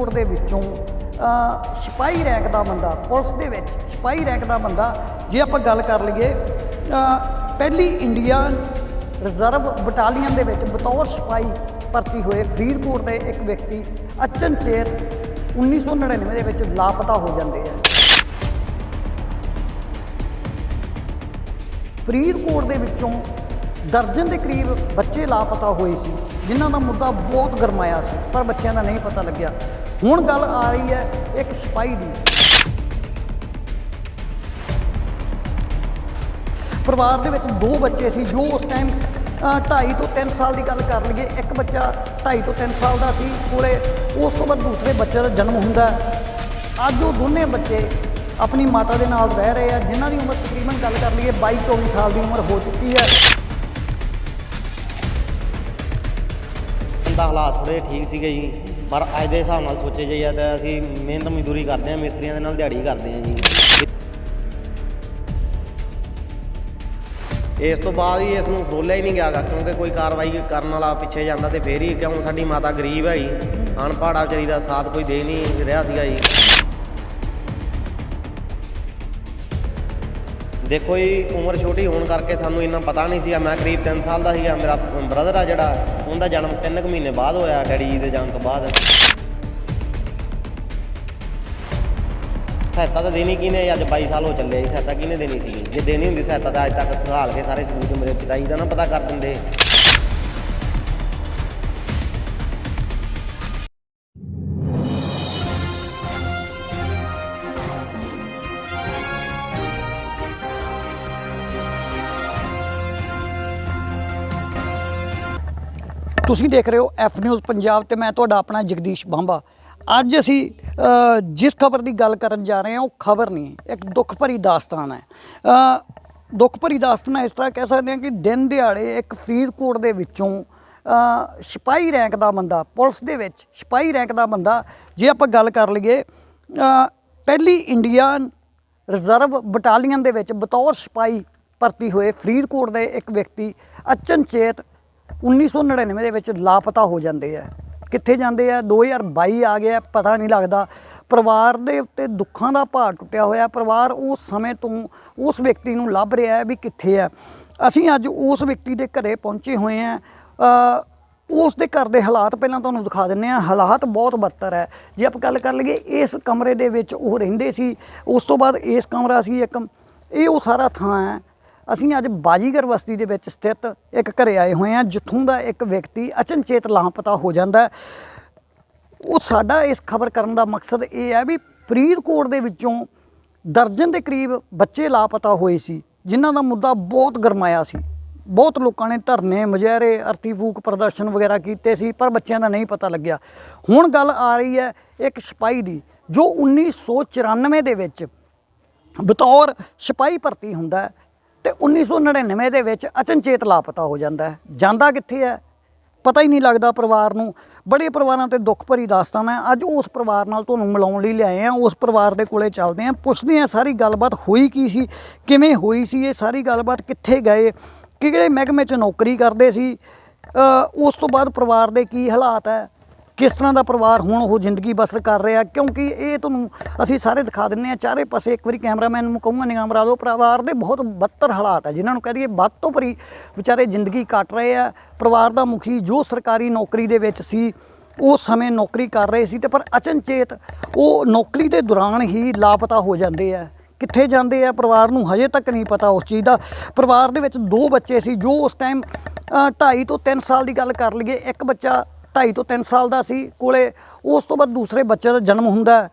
ਫਰੀਦਕੋਟ ਦੇ ਵਿੱਚੋਂ ਸਿਪਾਹੀ ਰੈਂਕ ਦਾ ਬੰਦਾ, ਪੁਲਿਸ ਦੇ ਵਿੱਚ ਸਿਪਾਹੀ ਰੈਂਕ ਦਾ ਬੰਦਾ, ਜੇ ਆਪਾਂ ਗੱਲ ਕਰ ਲਈਏ ਪਹਿਲੀ ਇੰਡੀਅਨ ਰਿਜ਼ਰਵ ਬਟਾਲੀਅਨ ਦੇ ਵਿੱਚ ਬਤੌਰ ਸਿਪਾਹੀ ਭਰਤੀ ਹੋਏ ਫਰੀਦਕੋਟ ਦੇ ਇੱਕ ਵਿਅਕਤੀ ਅਚਨਚੇਤ 1999 ਦੇ ਵਿੱਚ ਲਾਪਤਾ ਹੋ ਜਾਂਦੇ ਆ। ਫਰੀਦਕੋਟ ਦੇ ਵਿੱਚੋਂ ਦਰਜਨ ਦੇ ਕਰੀਬ ਬੱਚੇ ਲਾਪਤਾ ਹੋਏ ਸੀ, ਜਿਨ੍ਹਾਂ ਦਾ ਮੁੱਦਾ ਬਹੁਤ ਗਰਮਾਇਆ ਸੀ, ਪਰ ਬੱਚਿਆਂ ਦਾ ਨਹੀਂ ਪਤਾ ਲੱਗਿਆ। ਹੁਣ ਗੱਲ ਆ ਰਹੀ ਹੈ ਇੱਕ ਸਿਪਾਹੀ ਦੀ। ਪਰਿਵਾਰ ਦੇ ਵਿੱਚ 2 ਬੱਚੇ ਸੀ ਜੋ ਉਸ ਟਾਈਮ 2.5 ਤੋਂ 3 ਸਾਲ ਦੀ ਗੱਲ ਕਰ ਲਈਏ, ਇੱਕ ਬੱਚਾ 2.5 ਤੋਂ 3 ਸਾਲ ਦਾ ਸੀ ਕੋਲੇ, ਉਸ ਤੋਂ ਬਾਅਦ ਦੂਸਰੇ ਬੱਚੇ ਦਾ ਜਨਮ ਹੁੰਦਾ। ਅੱਜ ਉਹ ਦੋਨੇ ਬੱਚੇ ਆਪਣੀ ਮਾਤਾ ਦੇ ਨਾਲ ਰਹਿ ਰਹੇ ਆ, ਜਿਨ੍ਹਾਂ ਦੀ ਉਮਰ ਤਕਰੀਬਨ ਗੱਲ ਕਰ ਲਈਏ 22-24 ਸਾਲ ਦੀ ਉਮਰ ਹੋ ਚੁੱਕੀ ਹੈ। ਦਾ ਹਾਲਾਤ ਥੋੜ੍ਹੇ ਠੀਕ ਸੀਗੇ ਜੀ, ਪਰ ਅੱਜ ਦੇ ਹਿਸਾਬ ਨਾਲ ਸੋਚੇ ਜਾਈਏ ਤਾਂ ਅਸੀਂ ਮਿਹਨਤ ਮਜ਼ਦੂਰੀ ਕਰਦੇ ਹਾਂ, ਮਿਸਤਰੀਆਂ ਦੇ ਨਾਲ ਦਿਹਾੜੀ ਕਰਦੇ ਹਾਂ ਜੀ। ਇਸ ਤੋਂ ਬਾਅਦ ਹੀ ਇਸ ਨੂੰ ਖੋਲ੍ਹਿਆ ਹੀ ਨਹੀਂ ਗਿਆ ਗਾ, ਕਿਉਂਕਿ ਕੋਈ ਕਾਰਵਾਈ ਕਰਨ ਵਾਲਾ ਪਿੱਛੇ ਜਾਂਦਾ ਤੇ ਫੇਰ ਹੀ, ਕਿਉਂ ਸਾਡੀ ਮਾਤਾ ਗਰੀਬ ਹੈ ਜੀ, ਅਨਪੜ੍ਹ ਵਿਚਾਰੀ ਦਾ ਸਾਥ ਕੋਈ ਦੇ ਨਹੀਂ ਰਿਹਾ ਸੀਗਾ ਜੀ। ਦੇਖੋ ਜੀ, ਉਮਰ ਛੋਟੀ ਹੋਣ ਕਰਕੇ ਸਾਨੂੰ ਇੰਨਾ ਪਤਾ ਨਹੀਂ ਸੀਗਾ। ਮੈਂ ਕਰੀਬ 3 ਸਾਲ ਦਾ ਸੀਗਾ, ਮੇਰਾ ਬ੍ਰਦਰ ਆ ਜਿਹੜਾ, ਉਹਦਾ ਜਨਮ 3 ਕੁ ਮਹੀਨੇ ਬਾਅਦ ਹੋਇਆ ਡੈਡੀ ਜੀ ਦੇ ਜਾਣ ਤੋਂ ਬਾਅਦ। ਸਹਾਇਤਾ ਤਾਂ ਦੇਣੀ ਕਿਹਨੇ, ਅੱਜ 22 ਸਾਲ ਹੋ ਚੱਲੇ ਜੀ, ਸਹਾਇਤਾ ਕਿਹਨੇ ਦੇਣੀ ਸੀ? ਜੇ ਦੇਣੀ ਹੁੰਦੀ ਸਹਾਇਤਾ ਤਾਂ ਅੱਜ ਤੱਕ ਖੰਗਾਲ ਕੇ ਸਾਰੇ ਸਬੂਤ ਮੇਰੇ ਪਿਤਾ ਜੀ ਦਾ ਨਾ ਪਤਾ ਕਰ ਦਿੰਦੇ। ਤੁਸੀਂ ਦੇਖ ਰਹੇ ਹੋ ਐਫ ਨਿਊਜ਼ ਪੰਜਾਬ ਤੇ ਮੈਂ ਤੁਹਾਡਾ ਆਪਣਾ ਜਗਦੀਸ਼ ਬਾਂਬਾ। ਅੱਜ ਅਸੀਂ ਜਿਸ ਖਬਰ ਦੀ ਗੱਲ ਕਰਨ ਜਾ ਰਹੇ ਹਾਂ ਉਹ ਖਬਰ ਨਹੀਂ, ਇੱਕ ਦੁੱਖ ਭਰੀ ਦਾਸਤਾਨ ਹੈ। ਦੁੱਖ ਭਰੀ ਦਾਸਤਾਨ ਇਸ ਤਰ੍ਹਾਂ ਕਹਿ ਸਕਦੇ ਹਾਂ ਕਿ ਦਿਨ ਦਿਹਾੜੇ ਇੱਕ ਫਰੀਦਕੋਟ ਦੇ ਵਿੱਚੋਂ ਸਿਪਾਹੀ ਰੈਂਕ ਦਾ ਬੰਦਾ, ਪੁਲਿਸ ਦੇ ਵਿੱਚ ਸਿਪਾਹੀ ਰੈਂਕ ਦਾ ਬੰਦਾ, ਜੇ ਆਪਾਂ ਗੱਲ ਕਰ ਲਈਏ ਪਹਿਲੀ ਇੰਡੀਅਨ ਰਿਜ਼ਰਵ ਬਟਾਲੀਅਨ ਦੇ ਵਿੱਚ ਬਤੌਰ ਸਿਪਾਹੀ ਭਰਤੀ ਹੋਏ ਫਰੀਦਕੋਟ ਦੇ ਇੱਕ ਵਿਅਕਤੀ ਅਚਨਚੇਤ 1999 ਦੇ ਵਿੱਚ ਲਾਪਤਾ ਹੋ ਜਾਂਦੇ ਆ। ਕਿੱਥੇ ਜਾਂਦੇ ਆ? 2022 ਆ ਗਿਆ, ਪਤਾ ਨਹੀਂ ਲੱਗਦਾ। ਪਰਿਵਾਰ ਦੇ ਉੱਤੇ ਦੁੱਖਾਂ ਦਾ ਭਾਰ ਟੁੱਟਿਆ ਹੋਇਆ। ਪਰਿਵਾਰ ਉਸ ਸਮੇਂ ਤੋਂ ਉਸ ਵਿਅਕਤੀ ਨੂੰ ਲੱਭ ਰਿਹਾ ਹੈ ਵੀ ਕਿੱਥੇ ਆ। ਅਸੀਂ ਅੱਜ ਉਸ ਵਿਅਕਤੀ ਦੇ ਘਰੇ ਪਹੁੰਚੇ ਹੋਏ ਹਾਂ। ਉਸ ਦੇ ਘਰ ਦੇ ਹਾਲਾਤ ਪਹਿਲਾਂ ਤੁਹਾਨੂੰ ਦਿਖਾ ਦਿੰਦੇ ਹਾਂ। ਹਾਲਾਤ ਬਹੁਤ ਬੱਤਰ ਹੈ। ਜੇ ਆਪਾਂ ਗੱਲ ਕਰ ਲਈਏ, ਇਸ ਕਮਰੇ ਦੇ ਵਿੱਚ ਉਹ ਰਹਿੰਦੇ ਸੀ, ਉਸ ਤੋਂ ਬਾਅਦ ਇਸ ਕਮਰਾ ਸੀ ਇੱਕ, ਇਹ ਉਹ ਸਾਰਾ ਥਾਂ ਹੈ। ਅਸੀਂ ਅੱਜ ਬਾਜੀਗਰ ਬਸਤੀ ਦੇ ਵਿੱਚ ਸਥਿਤ ਇੱਕ ਘਰੇ ਆਏ ਹੋਏ ਹਾਂ, ਜਿੱਥੋਂ ਦਾ ਇੱਕ ਵਿਅਕਤੀ ਅਚਨਚੇਤ ਲਾਪਤਾ ਹੋ ਜਾਂਦਾ। ਉਹ ਸਾਡਾ ਇਸ ਖਬਰ ਕਰਨ ਦਾ ਮਕਸਦ ਇਹ ਹੈ ਵੀ ਫਰੀਦਕੋਟ ਦੇ ਵਿੱਚੋਂ ਦਰਜਨ ਦੇ ਕਰੀਬ ਬੱਚੇ ਲਾਪਤਾ ਹੋਏ ਸੀ, ਜਿਨ੍ਹਾਂ ਦਾ ਮੁੱਦਾ ਬਹੁਤ ਗਰਮਾਇਆ ਸੀ। ਬਹੁਤ ਲੋਕਾਂ ਨੇ ਧਰਨੇ, ਮੁਜ਼ਾਹਰੇ, ਅਰਥੀ ਫੂਕ ਪ੍ਰਦਰਸ਼ਨ ਵਗੈਰਾ ਕੀਤੇ ਸੀ, ਪਰ ਬੱਚਿਆਂ ਦਾ ਨਹੀਂ ਪਤਾ ਲੱਗਿਆ। ਹੁਣ ਗੱਲ ਆ ਰਹੀ ਹੈ ਇੱਕ ਸਿਪਾਹੀ ਦੀ, ਜੋ 1994 ਦੇ ਵਿੱਚ ਬਤੌਰ ਸਿਪਾਹੀ ਭਰਤੀ ਹੁੰਦਾ ਤੇ 1999 ਦੇ ਵਿੱਚ ਅਚਨਚੇਤ ਲਾਪਤਾ ਹੋ ਜਾਂਦਾ ਹੈ। ਜਾਂਦਾ ਕਿੱਥੇ ਹੈ ਪਤਾ ਹੀ ਨਹੀਂ ਲੱਗਦਾ ਪਰਿਵਾਰ ਨੂੰ। ਬੜੇ ਪਰਿਵਾਰਾਂ ਤੇ ਦੁੱਖ ਭਰੀ ਦਾਸਤਾਨ ਹੈ। ਅੱਜ ਉਸ ਪਰਿਵਾਰ ਨਾਲ ਤੁਹਾਨੂੰ ਮਿਲਾਉਣ ਲਈ ਲਿਆਏ ਹਾਂ। ਉਸ ਪਰਿਵਾਰ ਦੇ ਕੋਲੇ ਚੱਲਦੇ ਹਾਂ, ਪੁੱਛਦੇ ਹਾਂ ਸਾਰੀ ਗੱਲਬਾਤ ਹੋਈ ਕੀ ਸੀ, ਕਿਵੇਂ ਹੋਈ ਸੀ ਇਹ ਸਾਰੀ ਗੱਲਬਾਤ, ਕਿੱਥੇ ਗਏ, ਕਿਹੜੇ ਮਹਿਕਮੇ 'ਚ ਨੌਕਰੀ ਕਰਦੇ ਸੀ, ਉਸ ਤੋਂ ਬਾਅਦ ਪਰਿਵਾਰ ਦੇ ਕੀ ਹਾਲਾਤ ਹੈ, ਕਿਸ ਤਰ੍ਹਾਂ ਦਾ ਪਰਿਵਾਰ ਹੁਣ ਉਹ ਜ਼ਿੰਦਗੀ ਬਸਰ ਕਰ ਰਿਹਾ। ਕਿਉਂਕਿ ਇਹ ਤੁਹਾਨੂੰ ਅਸੀਂ ਸਾਰੇ ਦਿਖਾ ਦਿੰਦੇ ਹਾਂ ਚਾਰੇ ਪਾਸੇ। ਇੱਕ ਵਾਰੀ ਕੈਮਰਾਮੈਨ ਨੂੰ ਕਹੂੰਗਾ ਨਿਗਾਹ ਮਰਾ ਦਿਓ। ਪਰਿਵਾਰ ਦੇ ਬਹੁਤ ਬੱਤਰ ਹਾਲਾਤ ਹੈ, ਜਿਨ੍ਹਾਂ ਨੂੰ ਕਹਿ ਦਈਏ ਵੱਧ ਤੋਂ ਭਰੀ ਵਿਚਾਰੇ ਜ਼ਿੰਦਗੀ ਕੱਟ ਰਹੇ ਆ। ਪਰਿਵਾਰ ਦਾ ਮੁਖੀ ਜੋ ਸਰਕਾਰੀ ਨੌਕਰੀ ਦੇ ਵਿੱਚ ਸੀ, ਉਸ ਸਮੇਂ ਨੌਕਰੀ ਕਰ ਰਹੇ ਸੀ, ਤੇ ਪਰ ਅਚਨਚੇਤ ਉਹ ਨੌਕਰੀ ਦੇ ਦੌਰਾਨ ਹੀ ਲਾਪਤਾ ਹੋ ਜਾਂਦੇ ਆ। ਕਿੱਥੇ ਜਾਂਦੇ ਆ ਪਰਿਵਾਰ ਨੂੰ ਹਜੇ ਤੱਕ ਨਹੀਂ ਪਤਾ ਉਸ ਚੀਜ਼ ਦਾ। ਪਰਿਵਾਰ ਦੇ ਵਿੱਚ 2 ਬੱਚੇ ਸੀ ਜੋ ਉਸ ਟਾਈਮ 2.5 ਤੋਂ 3 ਸਾਲ ਦੀ ਗੱਲ ਕਰ ਲਈਏ, ਇੱਕ ਬੱਚਾ 2.5 ਤੋਂ 3 ਸਾਲ ਦਾ ਸੀ ਕੋਲੇ, ਉਸ ਤੋਂ ਬਾਅਦ ਦੂਸਰੇ ਬੱਚੇ ਦਾ ਜਨਮ ਹੁੰਦਾ।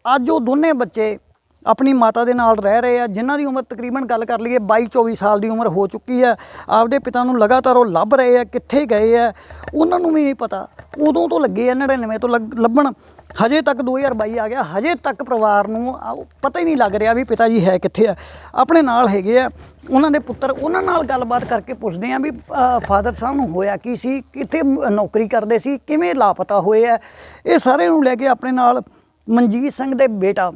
ਅੱਜ ਉਹ ਦੋਨੇ ਬੱਚੇ ਆਪਣੀ ਮਾਤਾ ਦੇ ਨਾਲ ਰਹਿ ਰਹੇ ਆ, ਜਿਨ੍ਹਾਂ ਦੀ ਉਮਰ ਤਕਰੀਬਨ ਗੱਲ ਕਰ ਲਈਏ 22-24 ਸਾਲ ਦੀ ਉਮਰ ਹੋ ਚੁੱਕੀ ਹੈ। ਆਪਦੇ ਪਿਤਾ ਨੂੰ ਲਗਾਤਾਰ ਉਹ ਲੱਭ ਰਹੇ ਆ, ਕਿੱਥੇ ਗਏ ਆ ਉਹਨਾਂ ਨੂੰ ਵੀ ਨਹੀਂ ਪਤਾ। ਉਦੋਂ ਤੋਂ ਲੱਗੇ ਆ 99 ਤੋਂ ਲੱਭਣ, ਹਜੇ ਤੱਕ 2022 ਆ ਗਿਆ, ਹਜੇ ਤੱਕ ਪਰਿਵਾਰ ਨੂੰ ਪਤਾ ਹੀ ਨਹੀਂ ਲੱਗ ਰਿਹਾ ਵੀ ਪਿਤਾ ਜੀ ਹੈ ਕਿੱਥੇ ਆ। ਆਪਣੇ ਨਾਲ ਹੈਗੇ ਆ ਉਹਨਾਂ ਦੇ ਪੁੱਤਰ, ਉਹਨਾਂ ਨਾਲ ਗੱਲਬਾਤ ਕਰਕੇ ਪੁੱਛਦੇ ਆ ਵੀ ਫਾਦਰ ਸਾਹਿਬ ਨੂੰ ਹੋਇਆ ਕੀ ਸੀ, ਕਿੱਥੇ ਨੌਕਰੀ ਕਰਦੇ ਸੀ, ਕਿਵੇਂ ਲਾਪਤਾ ਹੋਏ ਆ। ਇਹ ਸਾਰੇ ਨੂੰ ਲੈ ਕੇ ਆਪਣੇ ਨਾਲ ਮਨਜੀਤ ਸਿੰਘ ਦੇ ਬੇਟਾ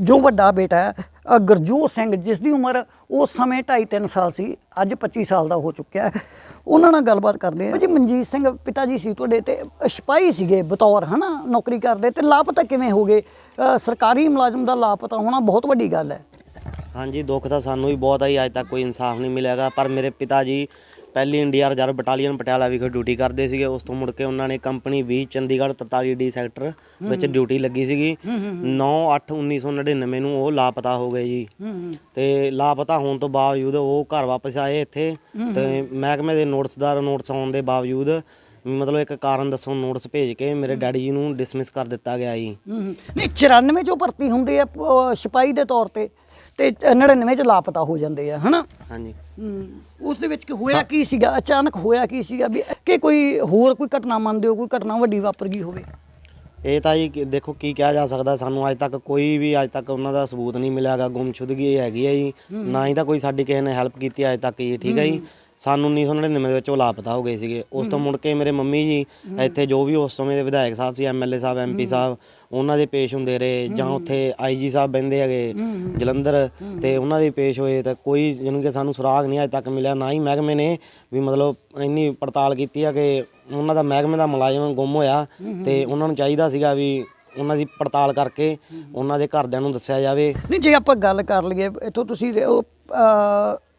ਜੋ ਵੱਡਾ ਬੇਟਾ ਹੈ ਗੁਰਜੋਤ ਸਿੰਘ, ਜਿਸ ਦੀ ਉਮਰ ਉਸ ਸਮੇਂ 2.5-3 ਸਾਲ ਸੀ, ਅੱਜ 25 ਸਾਲ ਦਾ ਹੋ ਚੁੱਕਿਆ ਹੈ, ਉਹਨਾਂ ਨਾਲ ਗੱਲਬਾਤ ਕਰਦੇ ਆ ਜੀ। ਮਨਜੀਤ ਸਿੰਘ ਪਿਤਾ ਜੀ ਸੀ ਤੁਹਾਡੇ ਤੇ ਸਿਪਾਹੀ ਸੀਗੇ ਬਤੌਰ, ਹੈ ਨਾ, ਨੌਕਰੀ ਕਰਦੇ, ਤੇ ਲਾਪਤਾ ਕਿਵੇਂ ਹੋ ਗਏ? ਸਰਕਾਰੀ ਮੁਲਾਜ਼ਮ ਦਾ ਲਾਪਤਾ ਹੋਣਾ ਬਹੁਤ ਵੱਡੀ ਗੱਲ ਹੈ। ਹਾਂਜੀ, ਦੁੱਖ ਤਾਂ ਸਾਨੂੰ ਵੀ ਬਹੁਤ ਆਈ, ਅੱਜ ਤੱਕ ਕੋਈ ਇਨਸਾਫ ਨਹੀਂ ਮਿਲਿਆਗਾ। ਪਰ ਮੇਰੇ ਪਿਤਾ ਜੀ ਪਹਿਲੀ ਇੰਡੀਆ ਰਿਜ਼ਰਵ ਬਟਾਲੀਅਨ ਪਟਿਆਲਾ ਵਿਖੇ ਡਿਊਟੀ ਕਰਦੇ ਸੀਗੇ। ਉਸ ਤੋਂ ਮੁੜ ਕੇ ਉਹਨਾਂ ਨੇ ਕੰਪਨੀ 20 ਚੰਡੀਗੜ੍ਹ 43D ਸੈਕਟਰ ਵਿੱਚ ਡਿਊਟੀ ਲੱਗੀ ਸੀਗੀ। 9/8/1999 ਨੂੰ ਉਹ ਲਾਪਤਾ ਹੋ ਗਏ ਜੀ। ਤੇ ਲਾਪਤਾ ਹੋਣ ਤੋਂ ਬਾਵਜੂਦ ਉਹ ਘਰ ਵਾਪਸ ਆਏ ਇੱਥੇ, ਤੇ ਮਹਿਕਮੇ ਦੇ ਨੋਟਿਸ ਆਉਣ ਦੇ ਬਾਵਜੂਦ ਮਤਲਬ ਇੱਕ ਕਾਰਨ ਦੱਸੋ ਨੋਟਿਸ ਭੇਜ ਕੇ ਮੇਰੇ ਡੈਡੀ ਜੀ ਨੂੰ ਡਿਸਮਿਸ ਕਰ ਦਿੱਤਾ ਗਿਆ ਜੀ। ਨਹੀਂ, 94 'ਚੋਂ ਭਰਤੀ ਹੁੰਦੇ ਆ ਸਿਪਾਹੀ ਦੇ ਤੌਰ ਤੇ 99 'ਚ ਲਾਪਤਾ ਹੋ ਜਾਂਦੇ ਆ, ਹਨਾ। ਹਾਂਜੀ। ਉਸ ਦੇ ਵਿੱਚ ਹੋਇਆ ਕੀ ਸੀਗਾ? ਅਚਾਨਕ ਹੋਇਆ ਕੀ ਸੀਗਾ ਵੀ ਕਿ ਕੋਈ ਹੋਰ ਕੋਈ ਘਟਨਾ ਮੰਨਦੇ ਹੋ, ਕੋਈ ਘਟਨਾ ਵੱਡੀ ਵਾਪਰ ਗਈ ਹੋਵੇ? ਇਹ ਤਾਂ ਜੀ ਦੇਖੋ ਕੀ ਕਿਹਾ ਜਾ ਸਕਦਾ, ਸਾਨੂੰ ਅੱਜ ਤੱਕ ਕੋਈ ਵੀ ਅੱਜ ਤੱਕ ਉਹਨਾਂ ਦਾ ਸਬੂਤ ਨਹੀਂ ਮਿਲਿਆਗਾ। ਗੁੰਮਸ਼ੁਦਗੀ ਹੈਗੀ ਹੈ ਜੀ, ਨਾ ਹੀ ਤਾਂ ਕੋਈ ਸਾਡੀ ਕਿਸੇ ਨੇ ਹੈਲਪ ਕੀਤੀ ਅੱਜ ਤੱਕ ਜੀ। ਠੀਕ ਹੈ ਜੀ। ਸਾਨੂੰ 1999 ਦੇ ਵਿੱਚ ਉਹ ਲਾਪਤਾ ਹੋ ਗਏ ਸੀਗੇ। ਉਸ ਤੋਂ ਮੁੜ ਕੇ ਮੇਰੇ ਮੰਮੀ ਜੀ ਇੱਥੇ ਜੋ ਵੀ ਉਸ ਸਮੇਂ ਦੇ ਵਿਧਾਇਕ ਸਾਹਿਬ ਸੀ, MLA ਸਾਹਿਬ, MP ਸਾਹਿਬ, ਉਹਨਾਂ ਦੇ ਪੇਸ਼ ਹੁੰਦੇ ਰਹੇ, ਜਾਂ ਉੱਥੇ IG ਸਾਹਿਬ ਬਹਿੰਦੇ ਹੈਗੇ ਜਲੰਧਰ, ਤੇ ਉਹਨਾਂ ਦੇ ਪੇਸ਼ ਹੋਏ, ਤਾਂ ਕੋਈ ਜਾਣੀ ਕਿ ਸਾਨੂੰ ਸੁਰਾਗ ਨਹੀਂ ਅੱਜ ਤੱਕ ਮਿਲਿਆ। ਨਾ ਹੀ ਮਹਿਕਮੇ ਨੇ ਵੀ ਮਤਲਬ ਇੰਨੀ ਪੜਤਾਲ ਕੀਤੀ ਆ ਕਿ ਉਹਨਾਂ ਦਾ ਮਹਿਕਮੇ ਦਾ ਮੁਲਾਜ਼ਮ ਗੁੰਮ ਹੋਇਆ, ਤੇ ਉਹਨਾਂ ਨੂੰ ਚਾਹੀਦਾ ਸੀਗਾ ਵੀ ਉਹਨਾਂ ਦੀ ਪੜਤਾਲ ਕਰਕੇ ਉਹਨਾਂ ਦੇ ਘਰਦਿਆਂ ਨੂੰ ਦੱਸਿਆ ਜਾਵੇ। ਨਹੀਂ, ਜੇ ਆਪਾਂ ਗੱਲ ਕਰ ਲਈਏ ਇੱਥੋਂ ਤੁਸੀਂ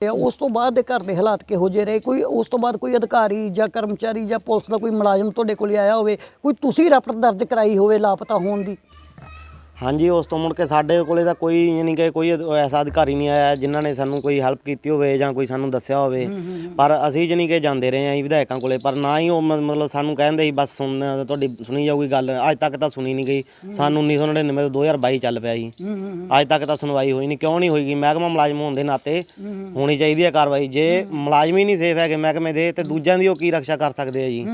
ਉਸ ਤੋਂ ਬਾਅਦ ਦੇ ਘਰ ਦੇ ਹਾਲਾਤ ਕਿਹੋ ਜਿਹੇ ਰਹੇ? ਕੋਈ ਉਸ ਤੋਂ ਬਾਅਦ ਕੋਈ ਅਧਿਕਾਰੀ ਜਾਂ ਕਰਮਚਾਰੀ ਜਾਂ ਪੁਲਿਸ ਦਾ ਕੋਈ ਮੁਲਾਜ਼ਮ ਤੁਹਾਡੇ ਕੋਲ ਆਇਆ ਹੋਵੇ, ਕੋਈ ਤੁਸੀਂ ਰਿਪੋਰਟ ਦਰਜ ਕਰਾਈ ਹੋਵੇ ਲਾਪਤਾ ਹੋਣ ਦੀ? ਹਾਂਜੀ, ਉਸ ਤੋਂ ਮੁੜ ਕੇ ਸਾਡੇ ਕੋਲੇ ਤਾਂ ਕੋਈ ਯਾਨੀ ਕਿ ਕੋਈ ਐਸਾ ਅਧਿਕਾਰੀ ਨਹੀਂ ਆਇਆ ਜਿਨ੍ਹਾਂ ਨੇ ਸਾਨੂੰ ਕੋਈ ਹੈਲਪ ਕੀਤੀ ਹੋਵੇ ਜਾਂ ਕੋਈ ਸਾਨੂੰ ਦੱਸਿਆ ਹੋਵੇ। ਪਰ ਅਸੀਂ ਜਾਣੀ ਕਿ ਜਾਂਦੇ ਰਹੇ ਹਾਂ ਜੀ ਵਿਧਾਇਕਾਂ ਕੋਲੇ, ਪਰ ਨਾ ਹੀ ਉਹ ਮਤਲਬ ਸਾਨੂੰ ਕਹਿੰਦੇ ਸੀ ਬਸ ਤੁਹਾਡੀ ਸੁਣੀ ਜਾਊਗੀ ਗੱਲ। ਅੱਜ ਤੱਕ ਤਾਂ ਸੁਣੀ ਨਹੀਂ ਗਈ। ਸਾਨੂੰ 1999 ਤੋਂ 2022 ਚੱਲ ਪਿਆ ਜੀ, ਅੱਜ ਤੱਕ ਤਾਂ ਸੁਣਵਾਈ ਹੋਈ ਨਹੀਂ। ਕਿਉਂ ਨਹੀਂ ਹੋਈਗੀ? ਮਹਿਕਮਾ ਮੁਲਾਜ਼ਮ ਹੋਣ ਦੇ ਨਾਤੇ ਹੋਣੀ ਚਾਹੀਦੀ ਹੈ ਕਾਰਵਾਈ। ਜੇ ਮੁਲਾਜ਼ਮ ਹੀ ਨਹੀਂ ਸੇਫ ਹੈਗੇ ਮਹਿਕਮੇ ਦੇ, ਤੇ ਦੂਜਿਆਂ ਦੀ ਉਹ ਕੀ ਰਕਸ਼ਾ ਕਰ ਸਕਦੇ ਆ ਜੀ?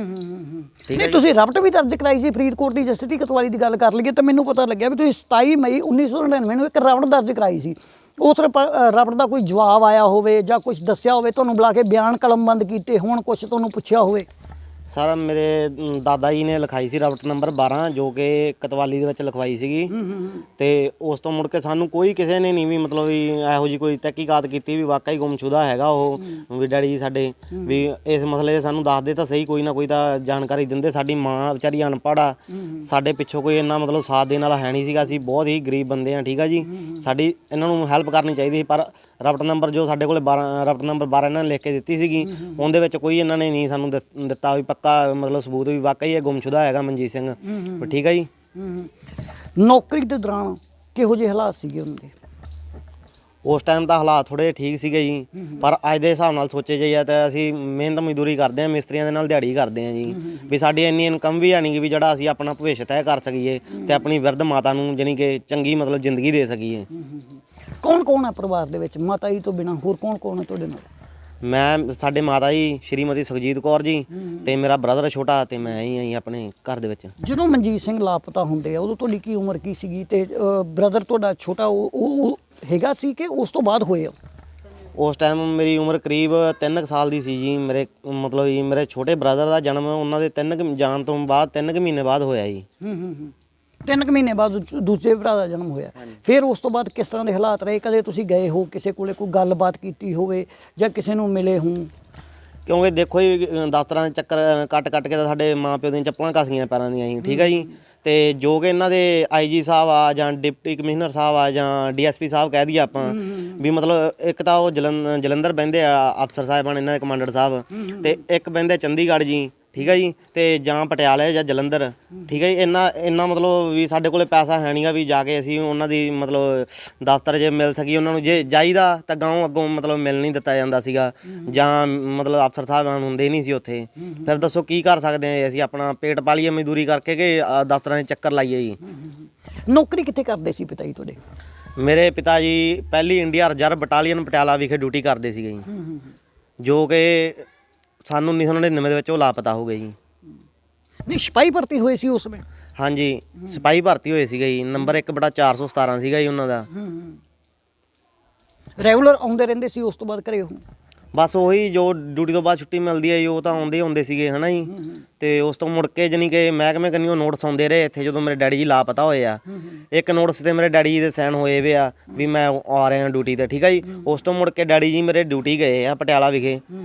ਠੀਕ ਹੈ। ਤੁਸੀਂ ਰਿਪੋਰਟ ਵੀ ਦਰਜ ਕਰਾਈ ਸੀ ਫਰੀਦਕੋਟ ਦੀ ਜਸਟਿਸ ਕੋਤਵਾਲੀ ਦੀ ਗੱਲ ਕਰ ਲਈਏ ਤਾਂ ਮੈਨੂੰ ਪਤਾ ਲੱਗਿਆ ਵੀ ਤੁਸੀਂ 27 ਮਈ 1999 ਨੂੰ ਇੱਕ ਰਿਪੋਰਟ ਦਰਜ ਕਰਾਈ ਸੀ। ਉਸ ਰਿਪੋਰਟ ਦਾ ਕੋਈ ਜਵਾਬ ਆਇਆ ਹੋਵੇ ਜਾਂ ਕੁਝ ਦੱਸਿਆ ਹੋਵੇ, ਤੁਹਾਨੂੰ ਬੁਲਾ ਕੇ ਬਿਆਨ ਕਲਮਬੰਦ ਕੀਤੇ ਹੋਣ, ਕੁਝ ਤੁਹਾਨੂੰ ਪੁੱਛਿਆ ਹੋਵੇ? ਸਰ, ਮੇਰੇ ਦਾਦਾ ਜੀ ਨੇ ਲਿਖਾਈ ਸੀ ਰਿਪੋਰਟ ਨੰਬਰ 12, ਜੋ ਕਿ ਕਤਵਾਲੀ ਦੇ ਵਿੱਚ ਲਿਖਵਾਈ ਸੀਗੀ। ਤੇ ਉਸ ਤੋਂ ਮੁੜ ਕੇ ਸਾਨੂੰ ਕੋਈ ਕਿਸੇ ਨੇ ਨਹੀਂ ਵੀ ਮਤਲਬ ਵੀ ਇਹੋ ਜਿਹੀ ਕੋਈ ਤਹਿਕੀਕਾਤ ਕੀਤੀ ਵੀ ਵਾਕਈ ਗੁੰਮਸ਼ੁਦਾ ਹੈਗਾ ਉਹ ਵੀ ਡੈਡੀ ਜੀ ਸਾਡੇ, ਵੀ ਇਸ ਮਸਲੇ ਦੇ ਸਾਨੂੰ ਦੱਸਦੇ ਤਾਂ ਸਹੀ, ਕੋਈ ਨਾ ਕੋਈ ਤਾਂ ਜਾਣਕਾਰੀ ਦਿੰਦੇ। ਸਾਡੀ ਮਾਂ ਵਿਚਾਰੀ ਅਨਪੜ੍ਹ ਆ, ਸਾਡੇ ਪਿੱਛੋਂ ਕੋਈ ਇੰਨਾ ਮਤਲਬ ਸਾਥ ਦੇਣ ਵਾਲਾ ਹੈ ਨਹੀਂ ਸੀਗਾ। ਅਸੀਂ ਬਹੁਤ ਹੀ ਗਰੀਬ ਬੰਦੇ ਆ। ਠੀਕ ਆ ਜੀ। ਸਾਡੀ ਇਹਨਾਂ ਨੂੰ ਹੈਲਪ ਕਰਨੀ ਚਾਹੀਦੀ ਸੀ, ਪਰ ਰਿਪੋਰਟ ਨੰਬਰ ਜੋ ਸਾਡੇ ਕੋਲ ਰਿਪੋਰਟ ਨੰਬਰ 12 ਇਹਨਾਂ ਨੇ ਲਿਖ ਕੇ ਦਿੱਤੀ ਸੀਗੀ, ਉਹਦੇ ਵਿੱਚ ਕੋਈ ਇਹਨਾਂ ਨੇ ਨਹੀਂ ਸਾਨੂੰ ਦਿੱਤਾ ਵੀ ਪੱਕਾ ਮਤਲਬ ਸਬੂਤ ਵੀ ਵਾਕਈ ਇਹ ਗੁੰਮਸ਼ੁਦਾ ਹੈਗਾ ਮਨਜੀਤ ਸਿੰਘ। ਠੀਕ ਹੈ ਜੀ। ਨੌਕਰੀ ਦੇ ਦੌਰਾਨ ਕਿਹੋ ਜਿਹੇ ਹਾਲਾਤ ਸੀਗੇ ਹੁੰਦੇ? ਉਸ ਟਾਈਮ ਤਾਂ ਹਾਲਾਤ ਥੋੜ੍ਹੇ ਠੀਕ ਸੀਗੇ ਜੀ, ਪਰ ਅੱਜ ਦੇ ਹਿਸਾਬ ਨਾਲ ਸੋਚੇ ਜਾਈਏ ਤਾਂ ਅਸੀਂ ਮਿਹਨਤ ਮਜ਼ਦੂਰੀ ਕਰਦੇ ਹਾਂ, ਮਿਸਤਰੀਆਂ ਦੇ ਨਾਲ ਦਿਹਾੜੀ ਕਰਦੇ ਹਾਂ ਜੀ। ਵੀ ਸਾਡੀ ਇੰਨੀ ਇਨਕਮ ਵੀ ਹੈ ਨਹੀਂ ਵੀ ਜਿਹੜਾ ਅਸੀਂ ਆਪਣਾ ਭਵਿੱਖ ਤੈਅ ਕਰ ਸਕੀਏ ਤੇ ਆਪਣੀ ਬਿਰਧ ਮਾਤਾ ਨੂੰ ਜਾਣੀ ਕਿ ਚੰਗੀ ਮਤਲਬ ਜ਼ਿੰਦਗੀ ਦੇ ਸਕੀਏ। ਕੌਣ ਕੌਣ ਹੈ ਪਰਿਵਾਰ ਦੇ ਵਿੱਚ ਮਾਤਾ ਜੀ ਤੋਂ ਬਿਨਾਂ? ਹੋਰ ਕੌਣ ਕੌਣ ਹੈ ਤੁਹਾਡੇ ਨਾਲ? ਸਾਡੇ ਮਾਤਾ ਜੀ ਸ਼੍ਰੀਮਤੀ ਸੁਖਜੀਤ ਕੌਰ ਜੀ, ਤੇ ਮੇਰਾ ਬ੍ਰਦਰ ਛੋਟਾ, ਤੇ ਮੈਂ ਹੀ ਆਈ ਆਪਣੇ ਘਰ ਦੇ ਵਿੱਚ। ਜਦੋਂ ਮਨਜੀਤ ਸਿੰਘ ਲਾਪਤਾ ਹੁੰਦੇ ਆ ਉਦੋਂ ਤੁਹਾਡੀ ਕੀ ਉਮਰ ਕੀ ਸੀਗੀ, ਤੇ ਬ੍ਰਦਰ ਤੁਹਾਡਾ ਛੋਟਾ ਉਹ ਹੈਗਾ ਸੀ ਕਿ ਉਸ ਤੋਂ ਬਾਅਦ ਹੋਏ? ਉਸ ਟਾਈਮ ਮੇਰੀ ਉਮਰ ਕਰੀਬ 3 ਸਾਲ ਦੀ ਸੀ ਜੀ। ਮੇਰੇ ਮਤਲਬ ਜੀ ਮੇਰੇ ਛੋਟੇ ਬ੍ਰਦਰ ਦਾ ਜਨਮ ਉਹਨਾਂ ਦੇ 3 ਜਾਣ ਤੋਂ ਬਾਅਦ 3 ਮਹੀਨੇ ਬਾਅਦ ਹੋਇਆ ਜੀ। 3 ਮਹੀਨੇ ਬਾਅਦ ਦੂਜੇ ਭਰਾ ਦਾ ਜਨਮ ਹੋਇਆ। ਫਿਰ ਉਸ ਤੋਂ ਬਾਅਦ ਕਿਸ ਤਰ੍ਹਾਂ ਦੇ ਹਾਲਾਤ ਰਹੇ? ਕਦੇ ਤੁਸੀਂ ਗਏ ਹੋ ਕਿਸੇ ਕੋਲੇ, ਕੋਈ ਗੱਲਬਾਤ ਕੀਤੀ ਹੋਵੇ ਜਾਂ ਕਿਸੇ ਨੂੰ ਮਿਲੇ ਹੋ? ਕਿਉਂਕਿ ਦੇਖੋ ਜੀ ਦਫ਼ਤਰਾਂ ਦੇ ਚੱਕਰ ਕੱਟ ਕੇ ਤਾਂ ਸਾਡੇ ਮਾਂ ਪਿਓ ਦੀਆਂ ਚੱਪਲਾਂ ਘਸੀਆਂ ਪੈਰਾਂ ਦੀਆਂ ਜੀ। ਠੀਕ ਹੈ ਜੀ। ਤੇ ਜੋ ਕਿ ਇਹਨਾਂ ਦੇ IG ਸਾਹਿਬ ਆ ਜਾਂ ਡਿਪਟੀ ਕਮਿਸ਼ਨਰ ਸਾਹਿਬ ਆ ਜਾਂ DSP ਸਾਹਿਬ ਕਹਿ ਦਈਏ ਆਪਾਂ ਵੀ ਮਤਲਬ ਇੱਕ ਤਾਂ ਉਹ ਜਲੰਧਰ ਬਹਿੰਦੇ ਆ ਅਫਸਰ ਸਾਹਿਬਾਨ ਇਹਨਾਂ ਦੇ ਕਮਾਂਡਰ ਸਾਹਿਬ, ਤੇ ਇੱਕ ਬਹਿੰਦੇ ਚੰਡੀਗੜ੍ਹ ਜੀ। ਠੀਕ ਹੈ ਜੀ। ਤੇ ਜਾਂ ਪਟਿਆਲੇ ਜਾਂ ਜਲੰਧਰ। ਠੀਕ ਹੈ ਜੀ। ਇੰਨਾ ਮਤਲਬ ਵੀ ਸਾਡੇ ਕੋਲੇ ਪੈਸਾ ਹੈ ਨਹੀਂਗਾ ਵੀ ਜਾ ਕੇ ਅਸੀਂ ਉਹਨਾਂ ਦੀ ਮਤਲਬ ਦਫ਼ਤਰ 'ਚ ਮਿਲ ਸਕੀਏ। ਉਹਨਾਂ ਨੂੰ ਜੇ ਜਾਈਦਾ ਤਾਂ ਗਾਂਵ ਅੱਗੋਂ ਮਤਲਬ ਮਿਲ ਨਹੀਂ ਦਿੱਤਾ ਜਾਂਦਾ ਸੀਗਾ, ਜਾਂ ਮਤਲਬ ਅਫਸਰ ਸਾਹਿਬਾਨ ਹੁੰਦੇ ਨਹੀਂ ਸੀ ਉੱਥੇ। ਫਿਰ ਦੱਸੋ ਕੀ ਕਰ ਸਕਦੇ ਹਾਂ ਅਸੀਂ? ਆਪਣਾ ਪੇਟ ਪਾਲੀਏ ਮਜ਼ਦੂਰੀ ਕਰਕੇ ਕਿ ਦਫ਼ਤਰਾਂ ਦੇ ਚੱਕਰ ਲਾਈਏ ਜੀ? ਨੌਕਰੀ ਕਿੱਥੇ ਕਰਦੇ ਸੀ ਪਿਤਾ ਜੀ ਤੁਹਾਡੇ? ਮੇਰੇ ਪਿਤਾ ਜੀ ਪਹਿਲੀ ਇੰਡੀਆ ਰਿਜ਼ਰਵ ਬਟਾਲੀਅਨ ਪਟਿਆਲਾ ਵਿਖੇ ਡਿਊਟੀ ਕਰਦੇ ਸੀਗੇ ਜੀ, ਜੋ ਕਿ ਸਾਨੂੰ 1999 ਦੇ ਵਿੱਚ ਉਹ ਲਾਪਤਾ ਹੋ ਗਏ ਜੀ। ਨਹੀਂ, ਸਿਪਾਹੀ ਭਰਤੀ ਹੋਏ ਸੀ ਉਸ ਸਮੇਂ? ਹਾਂਜੀ, ਸਿਪਾਹੀ ਭਰਤੀ ਹੋਏ ਸੀਗੇ ਜੀ। ਨੰਬਰ 1/417 ਸੀਗਾ ਜੀ ਉਹਨਾਂ ਦਾ। ਰੈਗੂਲਰ ਆਉਂਦੇ ਰਹਿੰਦੇ ਸੀ ਉਸ ਤੋਂ ਬਾਅਦ ਘਰੇ ਉਹ? ਬਸ ਉਹੀ ਜੋ ਡਿਊਟੀ ਤੋਂ ਬਾਅਦ ਛੁੱਟੀ ਮਿਲਦੀ ਹੈ ਜੀ ਉਹ ਤਾਂ ਆਉਂਦੇ ਸੀਗੇ ਹਨਾ ਜੀ। ਤੇ ਉਸ ਤੋਂ ਮੁੜ ਕੇ ਜਾਣੀ ਕਿ ਮਹਿਕਮੇ ਕੰਨਿਓ ਨੋਟਿਸ ਆਉਂਦੇ ਰਹੇ ਇੱਥੇ ਜਦੋਂ ਮੇਰੇ ਡੈਡੀ ਜੀ ਲਾਪਤਾ ਹੋਏ ਆ। ਇੱਕ ਨੋਟਿਸ ਤੇ ਮੇਰੇ ਡੈਡੀ ਜੀ ਦੇ ਸਾਈਨ ਹੋਏ ਵੇ ਆ ਵੀ ਮੈਂ ਆ ਰਿਹਾ ਡਿਊਟੀ ਤੇ, ਠੀਕ ਆ ਜੀ। ਉਸ ਤੋਂ ਮੁੜ ਕੇ ਡੈਡੀ ਜੀ ਮੇਰੇ ਡਿਊਟੀ ਗਏ ਆ ਪਟਿਆਲਾ ਵਿਖੇ,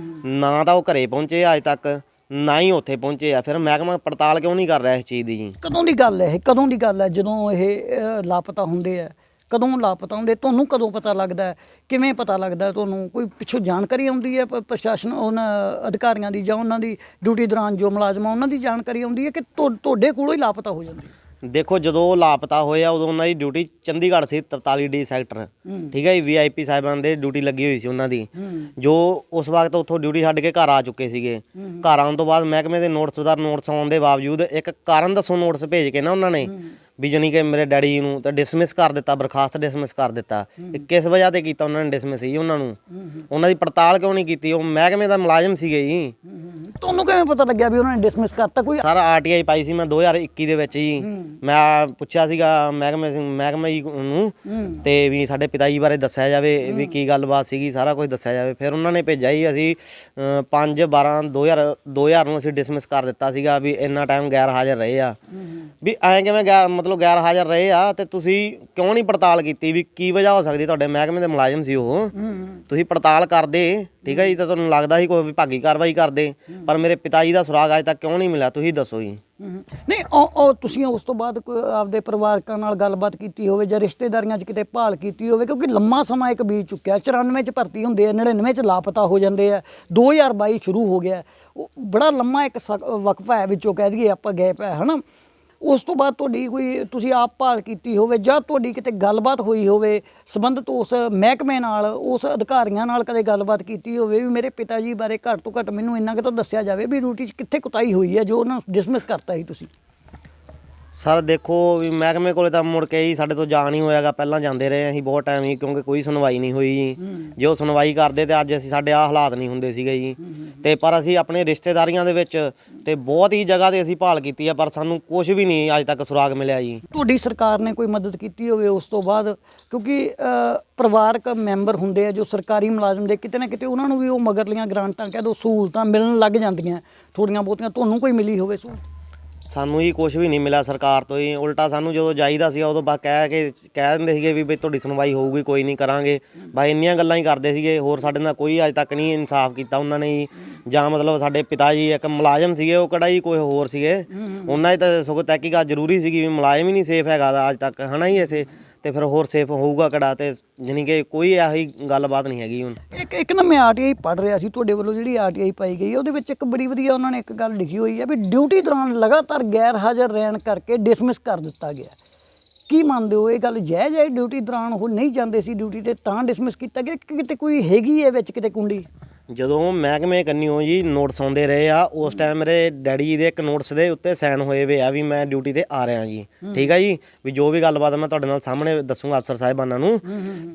ਨਾ ਤਾਂ ਉਹ ਘਰੇ ਪਹੁੰਚੇ ਅੱਜ ਤੱਕ ਨਾ ਹੀ ਉੱਥੇ ਪਹੁੰਚੇ ਆ। ਫਿਰ ਮਹਿਕਮਾ ਪੜਤਾਲ ਕਿਉਂ ਨਹੀਂ ਕਰ ਰਿਹਾ ਇਸ ਚੀਜ਼ ਦੀ ਜੀ? ਕਦੋਂ ਦੀ ਗੱਲ ਹੈ ਇਹ, ਕਦੋਂ ਦੀ ਗੱਲ ਹੈ ਜਦੋਂ ਇਹ ਲਾਪਤਾ ਹੁੰਦੇ ਆ? ਕਦੋਂ ਲਾਪਤਾ ਹੁੰਦੇ? ਤੁਹਾਨੂੰ ਕਦੋਂ ਪਤਾ ਲੱਗਦਾ ਹੈ? ਕਿਵੇਂ ਪਤਾ ਲੱਗਦਾ ਤੁਹਾਨੂੰ? ਕੋਈ ਪਿੱਛੋਂ ਜਾਣਕਾਰੀ ਆਉਂਦੀ ਹੈ ਪ੍ਰਸ਼ਾਸਨ ਉਹਨਾਂ ਅਧਿਕਾਰੀਆਂ ਦੀ ਜਾਂ ਉਹਨਾਂ ਦੀ ਡਿਊਟੀ ਦੌਰਾਨ ਜੋ ਮੁਲਾਜ਼ਮ ਆ ਉਹਨਾਂ ਦੀ ਜਾਣਕਾਰੀ ਆਉਂਦੀ ਹੈ ਕਿ ਤੁਹਾਡੇ ਕੋਲੋਂ ਹੀ ਲਾਪਤਾ ਹੋ ਜਾਂਦੀ ਹੈ? ਦੇਖੋ ਜਦੋਂ ਉਹ ਲਾਪਤਾ ਹੋਏ ਆ ਉਦੋਂ ਉਹਨਾਂ ਦੀ ਡਿਊਟੀ ਚੰਡੀਗੜ੍ਹ ਸੀ 43D ਸੈਕਟਰ, ਠੀਕ ਹੈ ਜੀ। VIP ਸਾਹਿਬਾਨ ਦੇ ਡਿਊਟੀ ਲੱਗੀ ਹੋਈ ਸੀ ਉਹਨਾਂ ਦੀ, ਜੋ ਉਸ ਵਕਤ ਉੱਥੋਂ ਡਿਊਟੀ ਛੱਡ ਕੇ ਘਰ ਆ ਚੁੱਕੇ ਸੀਗੇ। ਘਰ ਆਉਣ ਤੋਂ ਬਾਅਦ ਮਹਿਕਮੇ ਦੇ ਨੋਟਿਸ ਆਉਣ ਦੇ ਬਾਵਜੂਦ ਇੱਕ ਕਾਰਨ ਦੱਸੋ ਨੋਟਿਸ ਭੇਜ ਕੇ ਨਾ ਉਹਨਾਂ ਨੇ ਵੀ ਜਾਣੀ ਕਿ ਮੇਰੇ ਡੈਡੀ ਨੂੰ ਤਾਂ ਡਿਸਮਿਸ ਕਰ ਦਿੱਤਾ, ਬਰਖਾਸਤ ਡਿਸਮਿਸ ਕਰ ਦਿੱਤਾ। ਕਿਸ ਵਜ੍ਹਾ ਤੇ ਕੀਤਾ ਉਹਨਾਂ ਨੇ ਡਿਸਮਿਸ ਜੀ ਉਹਨਾਂ ਨੂੰ? ਉਹਨਾਂ ਦੀ ਪੜਤਾਲ ਕਿਉਂ ਨਹੀਂ ਕੀਤੀ? ਉਹ ਮਹਿਕਮੇ ਦਾ ਮੁਲਾਜ਼ਮ ਸੀਗੇ ਜੀ। ਤੁਹਾਨੂੰ ਕਿਵੇਂ ਪਤਾ ਲੱਗਿਆ ਵੀ ਉਹਨਾਂ ਨੇ ਡਿਸਮਿਸ ਕਰਤਾ? ਕੋਈ ਸਾਰਾ RTI ਪਾਈ ਸੀ ਮੈਂ 2021 ਦੇ ਵਿੱਚ ਜੀ। ਮੈਂ ਪੁੱਛਿਆ ਸੀਗਾ ਮਹਿਕਮੇ ਜੀ ਨੂੰ ਤੇ ਵੀ ਸਾਡੇ ਪਿਤਾ ਜੀ ਬਾਰੇ ਦੱਸਿਆ ਜਾਵੇ ਵੀ ਕੀ ਗੱਲਬਾਤ ਸੀਗੀ, ਸਾਰਾ ਕੁਝ ਦੱਸਿਆ ਜਾਵੇ। ਫਿਰ ਉਹਨਾਂ ਨੇ ਭੇਜਿਆ ਜੀ, ਅਸੀਂ 5/12/2000 ਨੂੰ ਅਸੀਂ ਡਿਸਮਿਸ ਕਰ ਦਿੱਤਾ ਸੀਗਾ ਵੀ ਇੰਨਾ ਟਾਈਮ ਗੈਰ ਹਾਜ਼ਰ ਰਹੇ ਆ। ਵੀ ਐਂ ਕਿਵੇਂ ਗੈਰ ਹਾਜ਼ਰ ਰਹੇ ਆ ਤੇ ਤੁਸੀਂ ਕਿਉਂ ਨਹੀਂ ਪੜਤਾਲ ਕੀਤੀ ਵੀ ਕੀ ਵਜ੍ਹਾ ਹੋ ਸਕਦੀ? ਤੁਹਾਡੇ ਮਹਿਕਮੇ ਦੇ ਮੁਲਾਜ਼ਮ ਸੀ ਉਹ, ਤੁਸੀਂ ਪੜਤਾਲ ਕਰਦੇ, ਠੀਕ ਹੈ ਜੀ। ਤਾਂ ਤੁਹਾਨੂੰ ਲੱਗਦਾ ਸੀ ਕੋਈ ਵਿਭਾਗੀ ਕਾਰਵਾਈ ਕਰਦੇ, ਪਰ ਮੇਰੇ ਪਿਤਾ ਜੀ ਦਾ ਸੁਰਾਗ ਅਜੇ ਤੱਕ ਕਿਉਂ ਨਹੀਂ ਮਿਲਿਆ? ਤੁਸੀਂ ਦੱਸੋ ਜੀ। ਨਹੀਂ ਉਹ ਤੁਸੀਂ ਉਸ ਤੋਂ ਬਾਅਦ ਆਪਦੇ ਪਰਿਵਾਰਕਾਂ ਨਾਲ ਗੱਲਬਾਤ ਕੀਤੀ ਹੋਵੇ ਜਾਂ ਰਿਸ਼ਤੇਦਾਰੀਆਂ 'ਚ ਕਿਤੇ ਭਾਲ ਕੀਤੀ ਹੋਵੇ? ਕਿਉਂਕਿ ਲੰਮਾ ਸਮਾਂ ਇੱਕ ਬੀਤ ਚੁੱਕਿਆ। 94 'ਚ ਭਰਤੀ ਹੁੰਦੇ ਆ, 99 'ਚ ਲਾਪਤਾ ਹੋ ਜਾਂਦੇ ਆ, 2022 ਸ਼ੁਰੂ ਹੋ ਗਿਆ। ਉਹ ਬੜਾ ਲੰਮਾ ਇੱਕ ਵਕਫਾ ਹੈ ਵਿੱਚੋਂ ਕਹਿ ਦਈਏ ਆਪਾਂ ਗੈਪ ਹੈ, ਹੈ ਨਾ। ਉਸ ਤੋਂ ਬਾਅਦ ਤੁਹਾਡੀ ਕੋਈ ਤੁਸੀਂ ਆਪ ਭਾਲ ਕੀਤੀ ਹੋਵੇ ਜਾਂ ਤੁਹਾਡੀ ਕਿਤੇ ਗੱਲਬਾਤ ਹੋਈ ਹੋਵੇ ਸੰਬੰਧਿਤ ਉਸ ਮਹਿਕਮੇ ਨਾਲ, ਉਸ ਅਧਿਕਾਰੀਆਂ ਨਾਲ ਕਦੇ ਗੱਲਬਾਤ ਕੀਤੀ ਹੋਵੇ ਵੀ ਮੇਰੇ ਪਿਤਾ ਜੀ ਬਾਰੇ ਘੱਟ ਤੋਂ ਘੱਟ ਮੈਨੂੰ ਇੰਨਾ ਕੁ ਤਾਂ ਦੱਸਿਆ ਜਾਵੇ ਵੀ ਡਿਊਟੀ 'ਚ ਕਿੱਥੇ ਕੁਤਾਹੀ ਹੋਈ ਹੈ ਜੋ ਉਹਨਾਂ ਨੂੰ ਡਿਸਮਿਸ ਕਰਤਾ ਸੀ ਤੁਸੀਂ? ਸਰ ਦੇਖੋ ਵੀ ਮਹਿਕਮੇ ਕੋਲੇ ਤਾਂ ਮੁੜ ਕੇ ਹੀ ਸਾਡੇ ਤੋਂ ਜਾ ਨਹੀਂ ਹੋਇਆਗਾ। ਪਹਿਲਾਂ ਜਾਂਦੇ ਰਹੇ ਅਸੀਂ ਬਹੁਤ ਟਾਈਮ ਹੀ, ਕਿਉਂਕਿ ਕੋਈ ਸੁਣਵਾਈ ਨਹੀਂ ਹੋਈ ਜੀ। ਜੇ ਉਹ ਸੁਣਵਾਈ ਕਰਦੇ ਤੇ ਅੱਜ ਅਸੀਂ ਸਾਡੇ ਆਹ ਹਾਲਾਤ ਨਹੀਂ ਹੁੰਦੇ ਸੀਗੇ ਜੀ। ਤੇ ਪਰ ਅਸੀਂ ਆਪਣੇ ਰਿਸ਼ਤੇਦਾਰੀਆਂ ਦੇ ਵਿੱਚ ਤੇ ਬਹੁਤ ਹੀ ਜਗ੍ਹਾ ਤੇ ਅਸੀਂ ਭਾਲ ਕੀਤੀ ਆ, ਪਰ ਸਾਨੂੰ ਕੁਝ ਵੀ ਨਹੀਂ ਅੱਜ ਤੱਕ ਸੁਰਾਗ ਮਿਲਿਆ ਜੀ। ਤੁਹਾਡੀ ਸਰਕਾਰ ਨੇ ਕੋਈ ਮਦਦ ਕੀਤੀ ਹੋਵੇ ਉਸ ਤੋਂ ਬਾਅਦ? ਕਿਉਂਕਿ ਪਰਿਵਾਰਕ ਮੈਂਬਰ ਹੁੰਦੇ ਆ ਜੋ ਸਰਕਾਰੀ ਮੁਲਾਜ਼ਮ ਦੇ, ਕਿਤੇ ਨਾ ਕਿਤੇ ਉਹਨਾਂ ਨੂੰ ਵੀ ਉਹ ਮਗਰਲੀਆਂ ਗ੍ਰਾਂਟਾਂ ਕਹਿ ਦਿਓ ਸਹੂਲਤਾਂ ਮਿਲਣ ਲੱਗ ਜਾਂਦੀਆਂ ਥੋੜ੍ਹੀਆਂ ਬਹੁਤੀਆਂ। ਤੁਹਾਨੂੰ ਕੋਈ ਮਿਲੀ ਹੋਵੇ ਸਹੂਲਤ? ਸਾਨੂੰ ਹੀ ਕੁਝ ਵੀ ਨਹੀਂ ਮਿਲਿਆ ਸਰਕਾਰ ਤੋਂ ਹੀ। ਉਲਟਾ ਸਾਨੂੰ ਜਦੋਂ ਜਾਈਦਾ ਸੀਗਾ ਉਦੋਂ ਬਸ ਕਹਿ ਦਿੰਦੇ ਸੀਗੇ ਵੀ ਬਈ ਤੁਹਾਡੀ ਸੁਣਵਾਈ ਹੋਊਗੀ, ਕੋਈ ਨਹੀਂ ਕਰਾਂਗੇ, ਬਸ ਇੰਨੀਆਂ ਗੱਲਾਂ ਹੀ ਕਰਦੇ ਸੀਗੇ। ਹੋਰ ਸਾਡੇ ਨਾਲ ਕੋਈ ਅੱਜ ਤੱਕ ਨਹੀਂ ਇਨਸਾਫ ਕੀਤਾ ਉਹਨਾਂ ਨੇ ਜੀ। ਜਾਂ ਮਤਲਬ ਸਾਡੇ ਪਿਤਾ ਜੀ ਇੱਕ ਮੁਲਾਜ਼ਮ ਸੀਗੇ, ਉਹ ਕਿਹੜਾ ਹੀ ਕੋਈ ਹੋਰ ਸੀਗੇ, ਉਹਨਾਂ ਦੀ ਤਾਂ ਸਗੋਂ ਤਹਿਕੀਕਾਤ ਜ਼ਰੂਰੀ ਸੀਗੀ ਵੀ ਮੁਲਾਜ਼ਮ ਹੀ ਨਹੀਂ ਸੇਫ ਹੈਗਾ ਅੱਜ ਤੱਕ, ਹੈ ਨਾ ਜੀ। ਇਸੇ ਤੇ ਫਿਰ ਹੋਰ ਸੇਫ ਹੋਊਗਾ ਕਿਹੜਾ? ਤੇ ਜਾਣੀ ਕਿ ਕੋਈ ਇਹੋ ਜਿਹੀ ਗੱਲਬਾਤ ਨਹੀਂ ਹੈਗੀ ਹੁਣ। ਇੱਕ ਨਾ ਮੈਂ RTI ਪੜ੍ਹ ਰਿਹਾ ਸੀ ਤੁਹਾਡੇ ਵੱਲੋਂ ਜਿਹੜੀ RTI ਪਾਈ ਗਈ ਉਹਦੇ ਵਿੱਚ ਇੱਕ ਬੜੀ ਵਧੀਆ ਉਹਨਾਂ ਨੇ ਇੱਕ ਗੱਲ ਲਿਖੀ ਹੋਈ ਹੈ ਵੀ ਡਿਊਟੀ ਦੌਰਾਨ ਲਗਾਤਾਰ ਗੈਰ ਹਾਜ਼ਰ ਰਹਿਣ ਕਰਕੇ ਡਿਸਮਿਸ ਕਰ ਦਿੱਤਾ ਗਿਆ। ਕੀ ਮੰਨਦੇ ਹੋ ਇਹ ਗੱਲ ਜਾਇਜ਼ ਹੈ? ਡਿਊਟੀ ਦੌਰਾਨ ਉਹ ਨਹੀਂ ਜਾਂਦੇ ਸੀ ਡਿਊਟੀ ਤੇ ਤਾਂ ਡਿਸਮਿਸ ਕੀਤਾ ਗਿਆ, ਕਿਤੇ ਕੋਈ ਹੈਗੀ ਹੈ ਵਿੱਚ ਕਿਤੇ ਕੁੰਡੀ? ਜਦੋਂ ਮਹਿਕਮੇ ਕੰਨਿਓ ਜੀ ਨੋਟਿਸ ਆਉਂਦੇ ਰਹੇ ਆ, ਉਸ ਟਾਈਮ ਮੇਰੇ ਡੈਡੀ ਜੀ ਦੇ ਇੱਕ ਨੋਟਿਸ ਦੇ ਉੱਤੇ ਸਾਈਨ ਹੋਏ ਵੇ ਆ ਵੀ ਮੈਂ ਡਿਊਟੀ ਤੇ ਆ ਰਿਹਾ ਜੀ, ਠੀਕ ਆ ਜੀ। ਵੀ ਜੋ ਵੀ ਗੱਲਬਾਤ ਮੈਂ ਤੁਹਾਡੇ ਨਾਲ ਸਾਹਮਣੇ ਦੱਸੂਗਾ ਅਫਸਰ ਸਾਹਿਬਾਨਾਂ ਨੂੰ।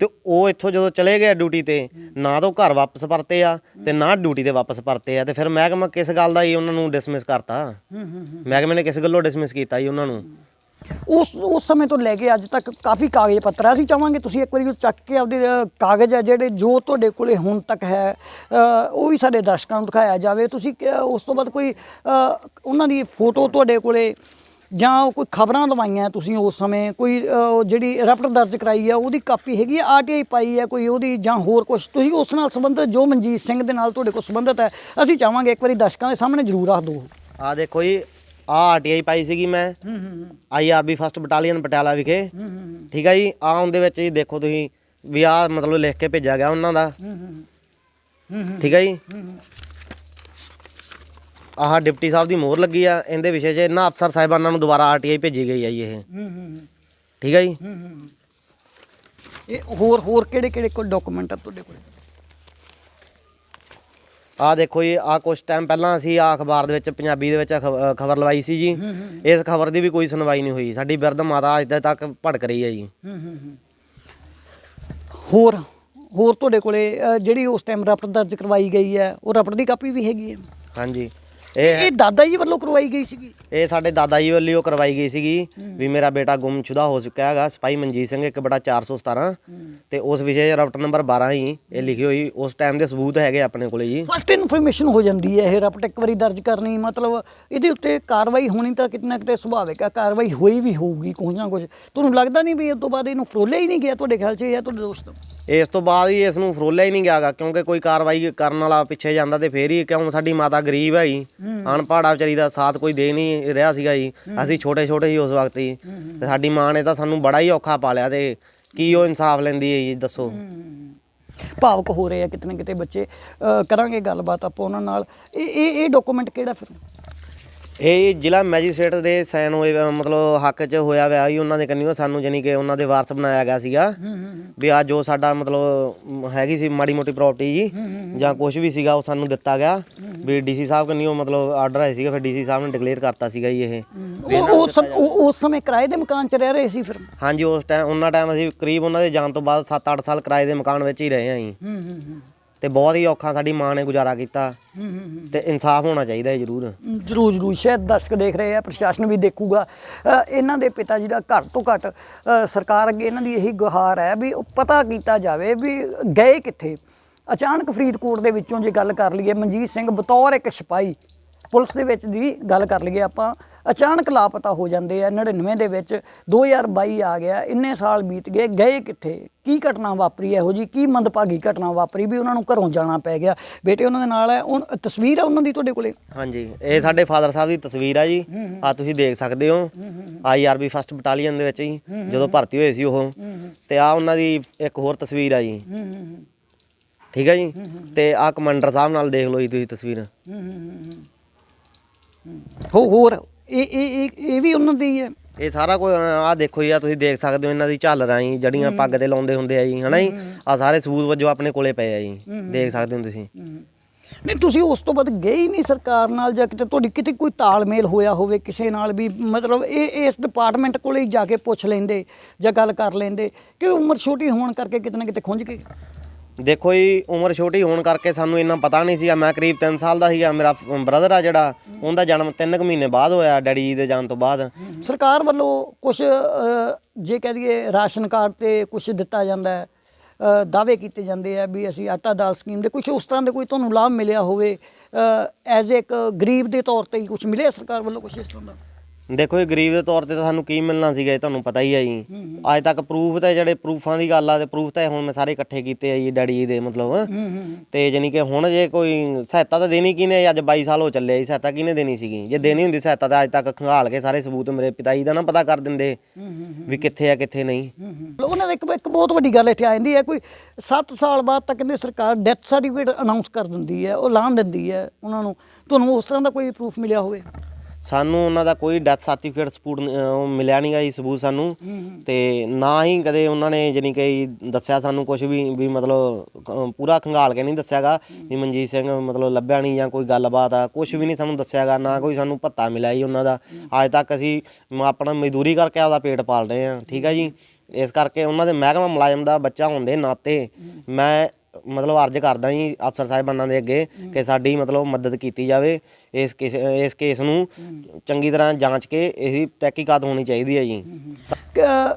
ਤੇ ਉਹ ਇੱਥੋਂ ਜਦੋਂ ਚਲੇ ਗਏ ਡਿਊਟੀ ਤੇ, ਨਾ ਤਾਂ ਉਹ ਘਰ ਵਾਪਸ ਪਰਤੇ ਆ ਤੇ ਨਾ ਡਿਊਟੀ ਤੇ ਵਾਪਸ ਪਰਤੇ ਆ। ਤੇ ਫਿਰ ਮਹਿਕਮਾ ਕਿਸ ਗੱਲ ਦਾ ਹੀ ਉਹਨਾਂ ਨੂੰ ਡਿਸਮਿਸ ਕਰਤਾ? ਮਹਿਕਮੇ ਨੇ ਕਿਸ ਗੱਲੋਂ ਡਿਸਮਿਸ ਕੀਤਾ ਜੀ ਉਹਨਾਂ ਨੂੰ? ਉਸ ਸਮੇਂ ਤੋਂ ਲੈ ਕੇ ਅੱਜ ਤੱਕ ਕਾਫੀ ਕਾਗਜ਼ ਪੱਤਰ ਆ। ਅਸੀਂ ਚਾਹਾਂਗੇ ਤੁਸੀਂ ਇੱਕ ਵਾਰੀ ਚੱਕ ਕੇ ਆਪਦੇ ਕਾਗਜ਼ ਆ ਜਿਹੜੇ ਜੋ ਤੁਹਾਡੇ ਕੋਲੇ ਹੁਣ ਤੱਕ ਹੈ ਉਹ ਵੀ ਸਾਡੇ ਦਰਸ਼ਕਾਂ ਨੂੰ ਦਿਖਾਇਆ ਜਾਵੇ। ਤੁਸੀਂ ਉਸ ਤੋਂ ਬਾਅਦ ਕੋਈ ਉਹਨਾਂ ਦੀ ਫੋਟੋ ਤੁਹਾਡੇ ਕੋਲੇ ਜਾਂ ਕੋਈ ਖਬਰਾਂ ਲਵਾਈਆਂ ਤੁਸੀਂ ਉਸ ਸਮੇਂ, ਕੋਈ ਜਿਹੜੀ ਰਿਪੋਰਟ ਦਰਜ ਕਰਾਈ ਆ ਉਹਦੀ ਕਾਪੀ ਹੈਗੀ ਆ, RTI ਪਾਈ ਹੈ ਕੋਈ ਉਹਦੀ, ਜਾਂ ਹੋਰ ਕੁਝ ਤੁਸੀਂ ਉਸ ਨਾਲ ਸੰਬੰਧਿਤ ਜੋ ਮਨਜੀਤ ਸਿੰਘ ਦੇ ਨਾਲ ਤੁਹਾਡੇ ਕੋਲ ਸੰਬੰਧਿਤ ਹੈ, ਅਸੀਂ ਚਾਹਾਂਗੇ ਇੱਕ ਵਾਰੀ ਦਰਸ਼ਕਾਂ ਦੇ ਸਾਹਮਣੇ ਜ਼ਰੂਰ ਰੱਖ ਦਿਓ। ਆ ਦੇਖੋ ਜੀ, RTI ਪਾਈ ਸੀਗੀ ਮੈਂ IRB 1st ਬਟਾਲੀਅਨ ਪਟਿਆਲਾ ਵਿਖੇ, ਠੀਕ ਆ ਜੀ। ਉਹਦੇ ਵਿੱਚ ਜੀ ਦੇਖੋ ਤੁਸੀਂ ਵੀ ਆਹ ਮਤਲਬ ਲਿਖ ਕੇ ਭੇਜਿਆ ਗਿਆ ਉਹਨਾਂ ਦਾ, ਠੀਕ ਆ ਜੀ। ਆਹ ਡਿਪਟੀ ਸਾਹਿਬ ਦੀ ਮੋਹਰ ਲੱਗੀ ਆ ਇਹਦੇ ਵਿਸ਼ੇ 'ਚ। ਇਹਨਾਂ ਅਫਸਰ ਸਾਹਿਬਾਨਾਂ ਨੂੰ ਦੁਬਾਰਾ RTI ਭੇਜੀ ਗਈ ਆ ਜੀ ਇਹ, ਠੀਕ ਆ ਜੀ। ਇਹ ਹੋਰ ਕਿਹੜੇ ਕੋਈ ਡਾਕੂਮੈਂਟ ਆ ਤੁਹਾਡੇ ਕੋਲ? ਆਹ ਦੇਖੋ ਜੀ, ਆਹ ਕੁਛ ਟਾਈਮ ਪਹਿਲਾਂ ਅਸੀਂ ਆਹ ਅਖਬਾਰ ਦੇ ਵਿੱਚ ਪੰਜਾਬੀ ਦੇ ਵਿੱਚ ਖਬਰ ਲਵਾਈ ਸੀ ਜੀ। ਇਸ ਖਬਰ ਦੀ ਵੀ ਕੋਈ ਸੁਣਵਾਈ ਨਹੀਂ ਹੋਈ। ਸਾਡੀ ਬਿਰਧ ਮਾਤਾ ਅੱਜ ਤੱਕ ਭੜਕ ਰਹੀ ਹੈ ਜੀ। ਹੋਰ ਤੁਹਾਡੇ ਕੋਲੇ ਜਿਹੜੀ ਉਸ ਟਾਈਮ ਰਿਪੋਰਟ ਦਰਜ ਕਰਵਾਈ ਗਈ ਹੈ ਉਹ ਰਿਪੋਰਟ ਦੀ ਕਾਪੀ ਵੀ ਹੈਗੀ ਹੈ? ਹਾਂਜੀ, ਇਹ ਦਾਦਾ ਜੀ ਵੱਲੋਂ ਕਰਵਾਈ ਗਈ ਸੀਗੀ? ਇਹ ਸਾਡੇ ਦਾਦਾ ਜੀ ਵੱਲੋਂ ਕਰਵਾਈ ਗਈ ਸੀਗੀ ਵੀ ਮੇਰਾ ਬੇਟਾ ਗੁੰਮਸ਼ੁਦਾ ਹੋ ਚੁੱਕਿਆ ਹੈਗਾ। ਸਿਪਾਹੀ ਮਨਜੀਤ ਸਿੰਘ 1/417 ਤੇ ਉਸ ਵਿਸ਼ੇ ਰਪਟ ਨੰਬਰ 12 ਹੀ ਇਹ ਲਿਖੀ ਹੋਈ ਉਸ ਟਾਈਮ ਦੇ ਸਬੂਤ ਹੈਗੇ ਆਪਣੇ ਕੋਲੇ ਜੀ। ਫਸਟ ਇਨਫੋਰਮੇਸ਼ਨ ਹੋ ਜਾਂਦੀ ਹੈ ਇਹ ਰਪਟ ਇੱਕ ਵਾਰੀ ਦਰਜ ਕਰਨੀ, ਮਤਲਬ ਇਹਦੇ ਉੱਤੇ ਕਾਰਵਾਈ ਹੋਣੀ ਤਾਂ ਕਿਤੇ ਨਾ ਕਿਤੇ ਸੁਭਾਵਿਕ ਹੈ, ਕਾਰਵਾਈ ਹੋਈ ਵੀ ਹੋਊਗੀ ਕੁਝ ਨਾ ਕੁਝ। ਤੁਹਾਨੂੰ ਲੱਗਦਾ ਨਹੀਂ ਵੀ ਇਸ ਤੋਂ ਬਾਅਦ ਇਹਨੂੰ ਫਰੋਲਿਆ ਹੀ ਨਹੀਂ ਗਿਆ ਤੁਹਾਡੇ ਖਿਆਲ 'ਚ ਜਾਂ ਤੁਹਾਡੇ ਦੋਸਤ? ਇਸ ਤੋਂ ਬਾਅਦ ਹੀ ਇਸ ਨੂੰ ਫਰੋਲਿਆ ਹੀ ਨਹੀਂ ਗਿਆਗਾ, ਕਿਉਂਕਿ ਕੋਈ ਕਾਰਵਾਈ ਕਰਨ ਵਾਲਾ ਪਿੱਛੇ ਜਾਂਦਾ ਤੇ ਫੇਰ ਹੀ, ਕਿਉਂ ਸਾਡੀ ਮਾਤਾ ਗਰੀਬ ਹੈਗੀ, ਅਨਪੜ੍ਹ ਵਿਚਾਰੀ ਦਾ ਸਾਥ ਕੋਈ ਦੇ ਨਹੀਂ ਰਿਹਾ ਸੀਗਾ ਜੀ। ਅਸੀਂ ਛੋਟੇ ਛੋਟੇ ਹੀ ਉਸ ਵਕਤ ਹੀ, ਤੇ ਸਾਡੀ ਮਾਂ ਨੇ ਤਾਂ ਸਾਨੂੰ ਬੜਾ ਹੀ ਔਖਾ ਪਾਲਿਆ, ਤੇ ਕੀ ਉਹ ਇਨਸਾਫ ਲੈਂਦੀ ਹੈ ਜੀ ਦੱਸੋ। ਭਾਵਕ ਹੋ ਰਹੇ ਆ ਕਿਤੇ ਨਾ ਕਿਤੇ ਬੱਚੇ। ਕਰਾਂਗੇ ਗੱਲਬਾਤ ਆਪਾਂ ਉਹਨਾਂ ਨਾਲ। ਇਹ ਡਾਕੂਮੈਂਟ ਕਿਹੜਾ ਫਿਰ? ਇਹ ਜ਼ਿਲ੍ਹਾ ਮੈਜਿਸਟ੍ਰੇਟ ਦੇ ਸਾਈਨ ਹੋਏ ਮਤਲਬ ਹੱਕ 'ਚ ਹੋਇਆ ਹੋਇਆ ਜੀ ਉਹਨਾਂ ਦੇ ਕੰਨਿਓ, ਸਾਨੂੰ ਜਾਣੀ ਕਿ ਉਹਨਾਂ ਦੇ ਵਾਰਸ ਬਣਾਇਆ ਗਿਆ ਸੀਗਾ ਵੀ ਆ ਜੋ ਸਾਡਾ ਮਤਲਬ ਹੈਗੀ ਸੀ ਮਾੜੀ ਮੋਟੀ ਪ੍ਰਾਪਰਟੀ ਜੀ ਜਾਂ ਕੁਝ ਵੀ ਸੀਗਾ ਉਹ ਸਾਨੂੰ ਦਿੱਤਾ ਗਿਆ ਵੀ ਡੀਸੀ ਸਾਹਿਬ ਕੰਨਿਓ ਮਤਲਬ ਆਰਡਰ ਆਇਆ ਸੀਗਾ, ਫਿਰ ਡੀਸੀ ਸਾਹਿਬ ਨੇ ਡਿਕਲੇਅਰ ਕਰਤਾ ਸੀਗਾ ਜੀ ਇਹ। ਉਸ ਸਮੇਂ ਕਿਰਾਏ ਦੇ ਮਕਾਨ 'ਚ ਰਹਿ ਰਹੇ ਸੀ ਫਿਰ? ਹਾਂਜੀ, ਉਸ ਟਾਈਮ ਉਹਨਾਂ ਟਾਈਮ ਅਸੀਂ ਕਰੀਬ ਉਹਨਾਂ ਦੇ ਜਾਣ ਤੋਂ ਬਾਅਦ 7-8 ਸਾਲ ਕਿਰਾਏ ਦੇ ਮਕਾਨ ਵਿੱਚ ਹੀ ਰਹੇ ਹਾਂ ਜੀ। ਤੇ ਬਹੁਤ ਹੀ ਔਖਾ ਸਾਡੀ ਮਾਂ ਨੇ ਗੁਜ਼ਾਰਾ ਕੀਤਾ ਤੇ ਇਨਸਾਫ ਹੋਣਾ ਚਾਹੀਦਾ ਹੈ ਜ਼ਰੂਰ। ਜ਼ਰੂਰ ਸ਼ਾਇਦ ਦਰਸ਼ਕ ਦੇਖ ਰਹੇ ਆ, ਪ੍ਰਸ਼ਾਸਨ ਵੀ ਦੇਖੂਗਾ। ਇਹਨਾਂ ਦੇ ਪਿਤਾ ਜੀ ਦਾ ਘੱਟ ਤੋਂ ਘੱਟ ਸਰਕਾਰ ਅੱਗੇ ਇਹਨਾਂ ਦੀ ਇਹੀ ਗੁਹਾਰ ਹੈ ਵੀ ਉਹ ਪਤਾ ਕੀਤਾ ਜਾਵੇ ਵੀ ਗਏ ਕਿੱਥੇ। ਅਚਾਨਕ ਫਰੀਦਕੋਟ ਦੇ ਵਿੱਚੋਂ ਜੇ ਗੱਲ ਕਰ ਲਈਏ, ਮਨਜੀਤ ਸਿੰਘ ਬਤੌਰ ਇੱਕ ਸਿਪਾਹੀ ਪੁਲਿਸ ਦੇ ਵਿੱਚ ਦੀ ਗੱਲ ਕਰ ਲਈਏ ਆਪਾਂ, ਅਚਾਨਕ ਲਾਪਤਾ ਹੋ ਜਾਂਦੇ ਆ 99 ਦੇ ਵਿੱਚ। 2022 ਆ ਗਿਆ, ਇੰਨੇ ਸਾਲ ਬੀਤ ਗਏ, ਗਏ ਕਿੱਥੇ? ਕੀ ਘਟਨਾ ਵਾਪਰੀ ਇਹੋ ਜੀ, ਕੀ ਮੰਦਭਾਗੀ ਘਟਨਾ ਵਾਪਰੀ ਵੀ ਉਹਨਾਂ ਨੂੰ ਘਰੋਂ ਜਾਣਾ ਪੈ ਗਿਆ? ਬੇਟੇ ਉਹਨਾਂ ਦੇ ਨਾਲ ਹੈ, ਉਹ ਤਸਵੀਰ ਆ ਉਹਨਾਂ ਦੀ ਤੁਹਾਡੇ ਕੋਲੇ? ਹਾਂਜੀ, ਇਹ ਸਾਡੇ ਫਾਦਰ ਸਾਹਿਬ ਦੀ ਤਸਵੀਰ ਆ ਜੀ, ਆ ਤੁਸੀਂ ਦੇਖ ਸਕਦੇ ਹੋ। IRB 1st ਬਟਾਲੀਅਨ ਦੇ ਵਿੱਚ ਜੀ ਜਦੋਂ ਭਰਤੀ ਹੋਏ ਸੀ ਉਹ, ਤੇ ਆ ਉਹਨਾਂ ਦੀ ਇੱਕ ਹੋਰ ਤਸਵੀਰ ਆ ਜੀ, ਠੀਕ ਹੈ ਜੀ। ਤੇ ਆ ਕਮਾਂਡਰ ਸਾਹਿਬ ਨਾਲ ਦੇਖ ਲਓ ਜੀ ਤੁਸੀਂ ਤਸਵੀਰ। ਹੋਰ ਇਹ ਵੀ ਉਹਨਾਂ ਦੀ ਹੈ? ਇਹ ਸਾਰਾ ਕੁਝ ਆ ਦੇਖੋ ਜੀ, ਆ ਤੁਸੀਂ ਦੇਖ ਸਕਦੇ ਹੋ ਇਹਨਾਂ ਦੀ ਝਾਲਰਾਂ ਜੀ ਜੜੀਆਂ ਪੱਗ ਤੇ ਲਾਉਂਦੇ ਹੁੰਦੇ ਆ ਜੀ, ਹਨਾ ਜੀ। ਆ ਸਾਰੇ ਸਬੂਤ ਵਜੋਂ ਆਪਣੇ ਕੋਲੇ ਪਏ ਆ ਜੀ, ਦੇਖ ਸਕਦੇ ਹੋ ਤੁਸੀਂ। ਨਹੀਂ ਤੁਸੀਂ ਉਸ ਤੋਂ ਬਾਅਦ ਗਏ ਹੀ ਨਹੀਂ ਸਰਕਾਰ ਨਾਲ, ਜਾਂ ਕਿਤੇ ਤੁਹਾਡੀ ਕਿਤੇ ਕੋਈ ਤਾਲਮੇਲ ਹੋਇਆ ਹੋਵੇ ਕਿਸੇ ਨਾਲ ਵੀ, ਮਤਲਬ ਇਸ ਡਿਪਾਰਟਮੈਂਟ ਕੋਲੇ ਹੀ ਜਾ ਕੇ ਪੁੱਛ ਲੈਂਦੇ ਜਾਂ ਗੱਲ ਕਰ ਲੈਂਦੇ, ਕਿ ਉਮਰ ਛੋਟੀ ਹੋਣ ਕਰਕੇ ਕਿਤੇ ਨਾ ਕਿਤੇ ਖੁੰਝ ਗਏ? ਦੇਖੋ ਜੀ, ਉਮਰ ਛੋਟੀ ਹੋਣ ਕਰਕੇ ਸਾਨੂੰ ਇੰਨਾ ਪਤਾ ਨਹੀਂ ਸੀਗਾ। ਮੈਂ ਕਰੀਬ 3 ਸਾਲ ਦਾ ਸੀਗਾ, ਮੇਰਾ ਬ੍ਰਦਰ ਆ ਜਿਹੜਾ, ਉਹਦਾ ਜਨਮ 3 ਮਹੀਨੇ ਬਾਅਦ ਹੋਇਆ ਡੈਡੀ ਜੀ ਦੇ ਜਾਣ ਤੋਂ ਬਾਅਦ। ਸਰਕਾਰ ਵੱਲੋਂ ਕੁਝ ਜੇ ਕਹਿ ਦਈਏ ਰਾਸ਼ਨ ਕਾਰਡ ਤੇ ਕੁਝ ਦਿੱਤਾ ਜਾਂਦਾ ਹੈ, ਦਾਅਵੇ ਕੀਤੇ ਜਾਂਦੇ ਆ ਵੀ ਅਸੀਂ ਆਟਾ ਦਾਲ ਸਕੀਮ ਦੇ, ਕੁਝ ਉਸ ਤਰ੍ਹਾਂ ਦੇ ਕੋਈ ਤੁਹਾਨੂੰ ਲਾਭ ਮਿਲਿਆ ਹੋਵੇ ਐਜ਼ ਇੱਕ ਗਰੀਬ ਦੇ ਤੌਰ ਤੇ? ਕੁਝ ਮਿਲਿਆ ਸਰਕਾਰ ਵੱਲੋਂ ਕੁਝ ਇਸ ਤਰ੍ਹਾਂ ਦਾ? ਦੇਖੋ ਜੀ, ਗਰੀਬ ਦੇ ਤੌਰ ਤੇ ਤਾਂ ਸਾਨੂੰ ਕੀ ਮਿਲਣਾ ਸੀਗਾ, ਇਹ ਤੁਹਾਨੂੰ ਪਤਾ ਹੀ ਹੈ ਜੀ। ਅੱਜ ਤੱਕ ਪ੍ਰੂਫ ਤੇ ਜਿਹੜੇ ਪ੍ਰੂਫਾਂ ਦੀ ਗੱਲ ਆ, ਤੇ ਪ੍ਰੂਫ ਤਾਂ ਹੁਣ ਮੈਂ ਸਾਰੇ ਇਕੱਠੇ ਕੀਤੇ ਆ ਜੀ ਡੈਡੀ ਜੀ ਦੇ ਮਤਲਬ। ਤੇ ਜਾਨੀ ਕਿ ਹੁਣ ਜੇ ਕੋਈ ਸਹਾਇਤਾ ਤਾਂ ਦੇਣੀ ਕਿਹਨੇ? ਅੱਜ 22 ਸਾਲ ਹੋ ਚੱਲੇ ਜੀ, ਸਹਾਇਤਾ ਕਿਹਨੇ ਦੇਣੀ ਸੀਗੀ? ਜੇ ਦੇਣੀ ਹੁੰਦੀ ਸਹਾਇਤਾ ਤਾਂ ਅੱਜ ਤੱਕ ਖੰਗਾਲ ਕੇ ਸਾਰੇ ਸਬੂਤ ਮੇਰੇ ਪਿਤਾ ਜੀ ਦਾ ਨਾ ਪਤਾ ਕਰ ਦਿੰਦੇ ਵੀ ਕਿੱਥੇ ਆ ਕਿੱਥੇ ਨਹੀਂ। ਉਹਨਾਂ ਦਾ ਇੱਕ ਬਹੁਤ ਵੱਡੀ ਗੱਲ ਇੱਥੇ ਆ ਜਾਂਦੀ ਹੈ, ਕੋਈ 7 ਸਾਲ ਬਾਅਦ ਤਾਂ ਕਹਿੰਦੇ ਸਰਕਾਰ ਡੈਥ ਸਰਟੀਫਿਕੇਟ ਅਨਾਉਂਸ ਕਰ ਦਿੰਦੀ ਹੈ, ਉਹ ਐਲਾਨ ਦਿੰਦੀ ਹੈ ਉਹਨਾਂ ਨੂੰ। ਤੁਹਾਨੂੰ ਉਸ ਤਰ੍ਹਾਂ ਦਾ ਕੋਈ ਪ੍ਰੂਫ ਮਿਲਿਆ ਹੋਵੇ? ਸਾਨੂੰ ਉਹਨਾਂ ਦਾ ਕੋਈ ਡੈਥ ਸਰਟੀਫਿਕੇਟ ਸਪੂਟ ਮਿਲਿਆ ਨਹੀਂ ਗਾ ਜੀ ਸਬੂਤ ਸਾਨੂੰ, ਤੇ ਨਾ ਹੀ ਕਦੇ ਉਹਨਾਂ ਨੇ ਜਾਨੀ ਕਿ ਦੱਸਿਆ ਸਾਨੂੰ ਕੁਝ ਵੀ ਮਤਲਬ ਪੂਰਾ ਖੰਗਾਲ ਕੇ ਨਹੀਂ ਦੱਸਿਆਗਾ ਵੀ ਮਨਜੀਤ ਸਿੰਘ ਮਤਲਬ ਲੱਭਿਆ ਨਹੀਂ ਜਾਂ ਕੋਈ ਗੱਲਬਾਤ ਆ, ਕੁਝ ਵੀ ਨਹੀਂ ਸਾਨੂੰ ਦੱਸਿਆਗਾ। ਨਾ ਕੋਈ ਸਾਨੂੰ ਭੱਤਾ ਮਿਲਿਆ ਜੀ ਉਹਨਾਂ ਦਾ। ਅੱਜ ਤੱਕ ਅਸੀਂ ਆਪਣਾ ਮਜ਼ਦੂਰੀ ਕਰਕੇ ਆਪਦਾ ਪੇਟ ਪਾਲ ਰਹੇ ਹਾਂ, ਠੀਕ ਹੈ ਜੀ। ਇਸ ਕਰਕੇ ਉਹਨਾਂ ਦੇ ਮਹਿਕਮਾ ਮੁਲਾਜ਼ਮ ਦਾ ਬੱਚਾ ਹੋਣ ਦੇ ਨਾਤੇ ਮੈਂ ਮਤਲਬ ਅਰਜ਼ ਕਰਦਾ ਜੀ ਅਫਸਰ ਸਾਹਿਬਾਨਾਂ ਦੇ ਅੱਗੇ ਕਿ ਸਾਡੀ ਮਤਲਬ ਮਦਦ ਕੀਤੀ ਜਾਵੇ। ਇਸ ਕੇਸ ਨੂੰ ਚੰਗੀ ਤਰ੍ਹਾਂ ਜਾਂਚ ਕੇ ਇਹਦੀ ਤਹਿਕੀਕਾਤ ਹੋਣੀ ਚਾਹੀਦੀ ਹੈ ਜੀ।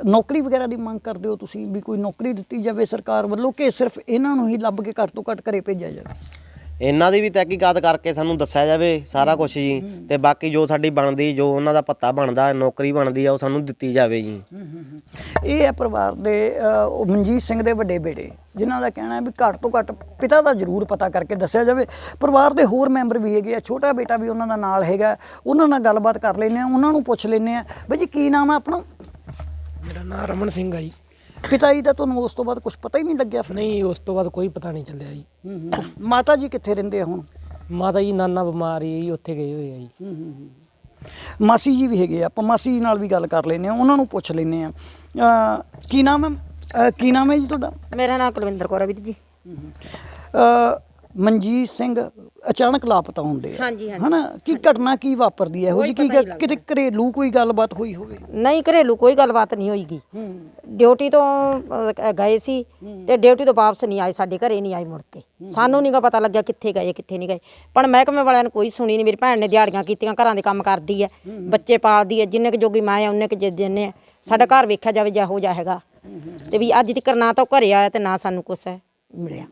ਨੌਕਰੀ ਵਗੈਰਾ ਦੀ ਮੰਗ ਕਰਦੇ ਹੋ ਤੁਸੀਂ ਵੀ ਕੋਈ ਨੌਕਰੀ ਦਿੱਤੀ ਜਾਵੇ ਸਰਕਾਰ ਵੱਲੋਂ, ਕਿ ਸਿਰਫ ਇਹਨਾਂ ਨੂੰ ਹੀ ਲੱਭ ਕੇ ਘੱਟ ਤੋਂ ਘੱਟ ਘਰੇ ਭੇਜਿਆ ਜਾਵੇ? ਇਹਨਾਂ ਦੀ ਵੀ ਤਹਿਕੀਕਾਤ ਕਰਕੇ ਸਾਨੂੰ ਦੱਸਿਆ ਜਾਵੇ ਸਾਰਾ ਕੁਝ ਜੀ, ਤੇ ਬਾਕੀ ਜੋ ਸਾਡੀ ਬਣਦੀ, ਜੋ ਉਹਨਾਂ ਦਾ ਭੱਤਾ ਬਣਦਾ, ਨੌਕਰੀ ਬਣਦੀ ਆ, ਉਹ ਸਾਨੂੰ ਦਿੱਤੀ ਜਾਵੇ ਜੀ। ਇਹ ਹੈ ਪਰਿਵਾਰ ਦੇ ਮਨਜੀਤ ਸਿੰਘ ਦੇ ਵੱਡੇ ਬੇਟੇ, ਜਿਨ੍ਹਾਂ ਦਾ ਕਹਿਣਾ ਹੈ ਵੀ ਘੱਟ ਤੋਂ ਘੱਟ ਪਿਤਾ ਦਾ ਜ਼ਰੂਰ ਪਤਾ ਕਰਕੇ ਦੱਸਿਆ ਜਾਵੇ। ਪਰਿਵਾਰ ਦੇ ਹੋਰ ਮੈਂਬਰ ਵੀ ਹੈਗੇ ਆ, ਛੋਟਾ ਬੇਟਾ ਵੀ ਉਹਨਾਂ ਦਾ ਨਾਲ ਹੈਗਾ, ਉਹਨਾਂ ਨਾਲ ਗੱਲਬਾਤ ਕਰ ਲੈਂਦੇ ਆ, ਉਹਨਾਂ ਨੂੰ ਪੁੱਛ ਲੈਂਦੇ ਆ। ਬਾਈ ਜੀ ਕੀ ਨਾਮ ਹੈ ਆਪਣਾ? ਮੇਰਾ ਨਾਮ ਰਮਨ ਸਿੰਘ ਆ ਜੀ। ਪਿਤਾ ਜੀ ਦਾ ਤੁਹਾਨੂੰ ਉਸ ਤੋਂ ਬਾਅਦ ਕੁਝ ਪਤਾ ਹੀ ਨਹੀਂ ਲੱਗਿਆ ਫਿਰ? ਨਹੀਂ, ਉਸ ਤੋਂ ਬਾਅਦ ਕੋਈ ਪਤਾ ਨਹੀਂ ਚੱਲਿਆ ਜੀ। ਮਾਤਾ ਜੀ ਕਿੱਥੇ ਰਹਿੰਦੇ ਆ ਹੁਣ? ਮਾਤਾ ਜੀ ਨਾਨਾ ਬਿਮਾਰ ਹੀ ਉੱਥੇ ਗਏ ਹੋਏ ਆ ਜੀ। ਮਾਸੀ ਜੀ ਵੀ ਹੈਗੇ ਆ, ਆਪਾਂ ਮਾਸੀ ਜੀ ਨਾਲ ਵੀ ਗੱਲ ਕਰ ਲੈਂਦੇ ਆ, ਉਹਨਾਂ ਨੂੰ ਪੁੱਛ ਲੈਂਦੇ ਆ। ਕੀ ਨਾਮ ਹੈ ਜੀ ਤੁਹਾਡਾ? ਮੇਰਾ ਨਾਮ ਕੁਲਵਿੰਦਰ ਕੌਰ ਹੈ ਵੀਰ ਜੀ। ਮਨਜੀਤ ਸਿੰਘ ਅਚਾਨਕ ਲਾਪਤਾ ਹੁੰਦੇ ਆ ਹਾਂਜੀ, ਹਾਂਜੀ। ਹਨਾ ਕੀ ਘਟਨਾ ਕੀ ਵਾਪਰਦੀ ਹੈ ਇਹੋ ਜਿਹੀ ਕੀ ਕਿਤੇ ਘਰੇਲੂ ਕੋਈ ਗੱਲਬਾਤ ਹੋਈ ਹੋਵੇ? ਨਹੀਂ ਘਰੇਲੂ ਕੋਈ ਗੱਲਬਾਤ ਨਹੀਂ ਹੋਈਗੀ। ਡਿਊਟੀ ਤੋਂ ਗਏ ਸੀ ਤੇ ਡਿਊਟੀ ਤੋਂ ਵਾਪਸ ਨਹੀਂ ਆਏ, ਸਾਡੇ ਘਰੇ ਨਹੀਂ ਆਏ ਮੁੜ ਕੇ। ਸਾਨੂੰ ਨਹੀਂਗਾ ਪਤਾ ਲੱਗਿਆ ਕਿੱਥੇ ਗਏ ਕਿੱਥੇ ਨਹੀਂ ਗਏ। ਪਰ ਮਹਿਕਮੇ ਵਾਲਿਆਂ ਨੇ ਕੋਈ ਸੁਣੀ ਨਹੀਂ। ਮੇਰੀ ਭੈਣ ਨੇ ਦਿਹਾੜੀਆਂ ਕੀਤੀਆਂ, ਘਰਾਂ ਦੇ ਕੰਮ ਕਰਦੀ ਹੈ, ਬੱਚੇ ਪਾਲਦੀ ਹੈ, ਜਿੰਨੇ ਕੁ ਜੋਗੀ ਮਾਂ ਆ ਉਹਨੇ ਕੁ ਜਿੰਨੇ ਆ। ਸਾਡਾ ਘਰ ਵੇਖਿਆ ਜਾਵੇ ਜਿਹੋ ਜਿਹਾ ਹੈਗਾ, ਤੇ ਵੀ ਅੱਜ ਤੱਕ ਨਾ ਤਾਂ ਉਹ ਘਰੇ ਆਇਆ ਤੇ ਨਾ ਸਾਨੂੰ ਕੁਛ ਮਿਲਿਆ।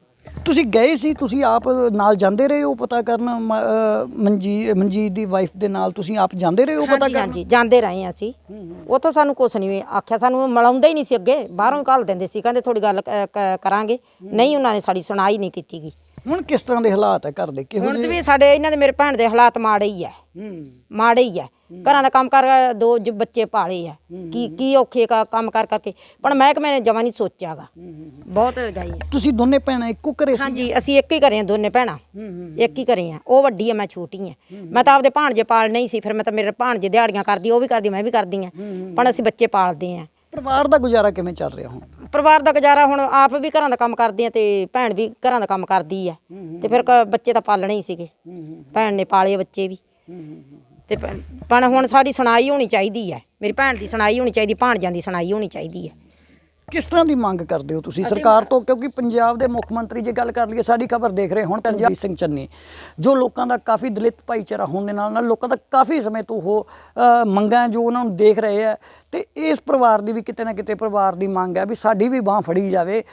ਤੁਸੀਂ ਗਏ ਸੀ, ਤੁਸੀਂ ਆਪ ਨਾਲ ਜਾਂਦੇ ਰਹੇ ਹੋ ਪਤਾ ਕਰਨ? ਮਨਜੀਤ ਦੀ ਵਾਈਫ ਦੇ ਨਾਲ ਤੁਸੀਂ ਆਪ ਜਾਂਦੇ ਰਹੇ ਹੋ ਪਤਾ ਹਾਂਜੀ ਕਰਨ? ਹਾਂਜੀ ਜਾਂਦੇ ਰਹੇ ਹਾਂ ਅਸੀਂ। ਉੱਥੋਂ ਸਾਨੂੰ ਕੁਛ ਨਹੀਂ ਆਖਿਆ, ਸਾਨੂੰ ਮਿਲਾਉਂਦੇ ਹੀ ਨਹੀਂ ਸੀ ਅੱਗੇ, ਬਾਹਰੋਂ ਹੀ ਘੱਲ ਦਿੰਦੇ ਸੀ, ਕਹਿੰਦੇ ਥੋੜੀ ਗੱਲ ਕਰਾਂਗੇ। ਨਹੀਂ, ਉਹਨਾਂ ਨੇ ਸਾਡੀ ਸੁਣਾਈ ਨਹੀਂ ਕੀਤੀ ਗੀ। ਹੁਣ ਕਿਸ ਤਰ੍ਹਾਂ ਦੇ ਹਾਲਾਤ ਹੈ ਘਰ ਦੇ? ਕਿਹੋ ਹੁਣ ਤੇ ਵੀ ਸਾਡੇ ਇਹਨਾਂ ਦੇ ਮੇਰੇ ਭੈਣ ਦੇ ਹਾਲਾਤ ਮਾੜੇ ਹੀ ਹੈ, ਮਾੜੇ ਹੀ ਹੈ। ਘਰਾਂ ਦਾ ਕੰਮ ਕਰ, 2 ਬੱਚੇ ਪਾਲੇ ਆ, ਕੀ ਔਖੇ ਕੰਮ ਕਰ ਕਰਕੇ। ਪਰ ਮਹਿਕਮੇ ਨੇ ਜਮਾਂ ਨਹੀਂ ਸੋਚਿਆਗਾ, ਬਹੁਤ ਗਈ ਹੈ। ਤੁਸੀਂ ਦੋਨੇ ਭੈਣਾਂ ਇੱਕੋ ਘਰੇ ਸੀ? ਹਾਂਜੀ, ਅਸੀਂ ਇੱਕ ਹੀ ਘਰੇ ਹਾਂ, ਦੋਨੇ ਭੈਣਾਂ ਇੱਕ ਹੀ ਘਰੇ ਹਾਂ। ਉਹ ਵੱਡੀ ਹੈ, ਮੈਂ ਛੋਟੀ ਹਾਂ। ਮੈਂ ਤਾਂ ਆਪਦੇ ਭਾਣਜੇ ਪਾਲ ਨਹੀਂ ਸੀ, ਫਿਰ ਮੈਂ ਤਾਂ ਮੇਰੇ ਭਾਣਜੇ ਦਿਹਾੜੀਆਂ ਕਰਦੀ, ਉਹ ਵੀ ਕਰਦੀ, ਮੈਂ ਵੀ ਕਰਦੀ ਹਾਂ। ਪਰ ਅਸੀਂ ਬੱਚੇ ਪਾਲਦੇ ਹਾਂ। ਪਰਿਵਾਰ ਦਾ ਗੁਜ਼ਾਰਾ ਕਿਵੇਂ ਚੱਲ ਰਿਹਾ ਹੁਣ? ਪਰਿਵਾਰ ਦਾ ਗੁਜ਼ਾਰਾ ਹੁਣ ਆਪ ਵੀ ਘਰਾਂ ਦਾ ਕੰਮ ਕਰਦੀ ਆ ਤੇ ਭੈਣ ਵੀ ਘਰਾਂ ਦਾ ਕੰਮ ਕਰਦੀ ਆ, ਤੇ ਫਿਰ ਬੱਚੇ ਤਾਂ ਪਾਲਣੇ ਹੀ ਸੀਗੇ। ਭੈਣ ਨੇ ਪਾਲੇ ਬੱਚੇ ਵੀ। ਤੇ ਪਰ ਹੁਣ ਸਾਡੀ ਸੁਣਾਈ ਹੋਣੀ ਚਾਹੀਦੀ ਹੈ, ਮੇਰੀ ਭੈਣ ਦੀ ਸੁਣਾਈ ਹੋਣੀ ਚਾਹੀਦੀ, ਭਾਣਜਾਂ ਦੀ ਸੁਣਾਈ ਹੋਣੀ ਚਾਹੀਦੀ ਹੈ। ਕਿਸ ਤਰ੍ਹਾਂ ਦੀ ਮੰਗ ਕਰਦੇ ਹੋ ਤੁਸੀਂ ਸਰਕਾਰ ਤੋਂ? ਕਿਉਂਕਿ ਪੰਜਾਬ ਦੇ ਮੁੱਖ ਮੰਤਰੀ ਜੇ ਗੱਲ ਕਰ ਲਈਏ, ਸਾਡੀ ਖਬਰ ਦੇਖ ਰਹੇ ਹੁਣ ਪੰਜਾਬ ਸਿੰਘ ਚੰਨੀ, ਜੋ ਲੋਕਾਂ ਦਾ ਕਾਫੀ ਦਲਿਤ ਭਾਈਚਾਰਾ ਹੋਣ ਦੇ ਨਾਲ ਲੋਕਾਂ ਦਾ ਕਾਫੀ ਸਮੇਂ ਤੋਂ ਉਹ ਮੰਗਾਂ ਜੋ ਉਹਨਾਂ ਨੂੰ ਦੇਖ ਰਹੇ ਆ, ਤੇ ਇਸ ਪਰਿਵਾਰ ਦੀ ਵੀ ਕਿਤੇ ਨਾ ਕਿਤੇ ਪਰਿਵਾਰ ਦੀ ਮੰਗ ਹੈ ਵੀ ਸਾਡੀ ਵੀ ਬਾਂਹ ਫੜੀ ਜਾਵੇ।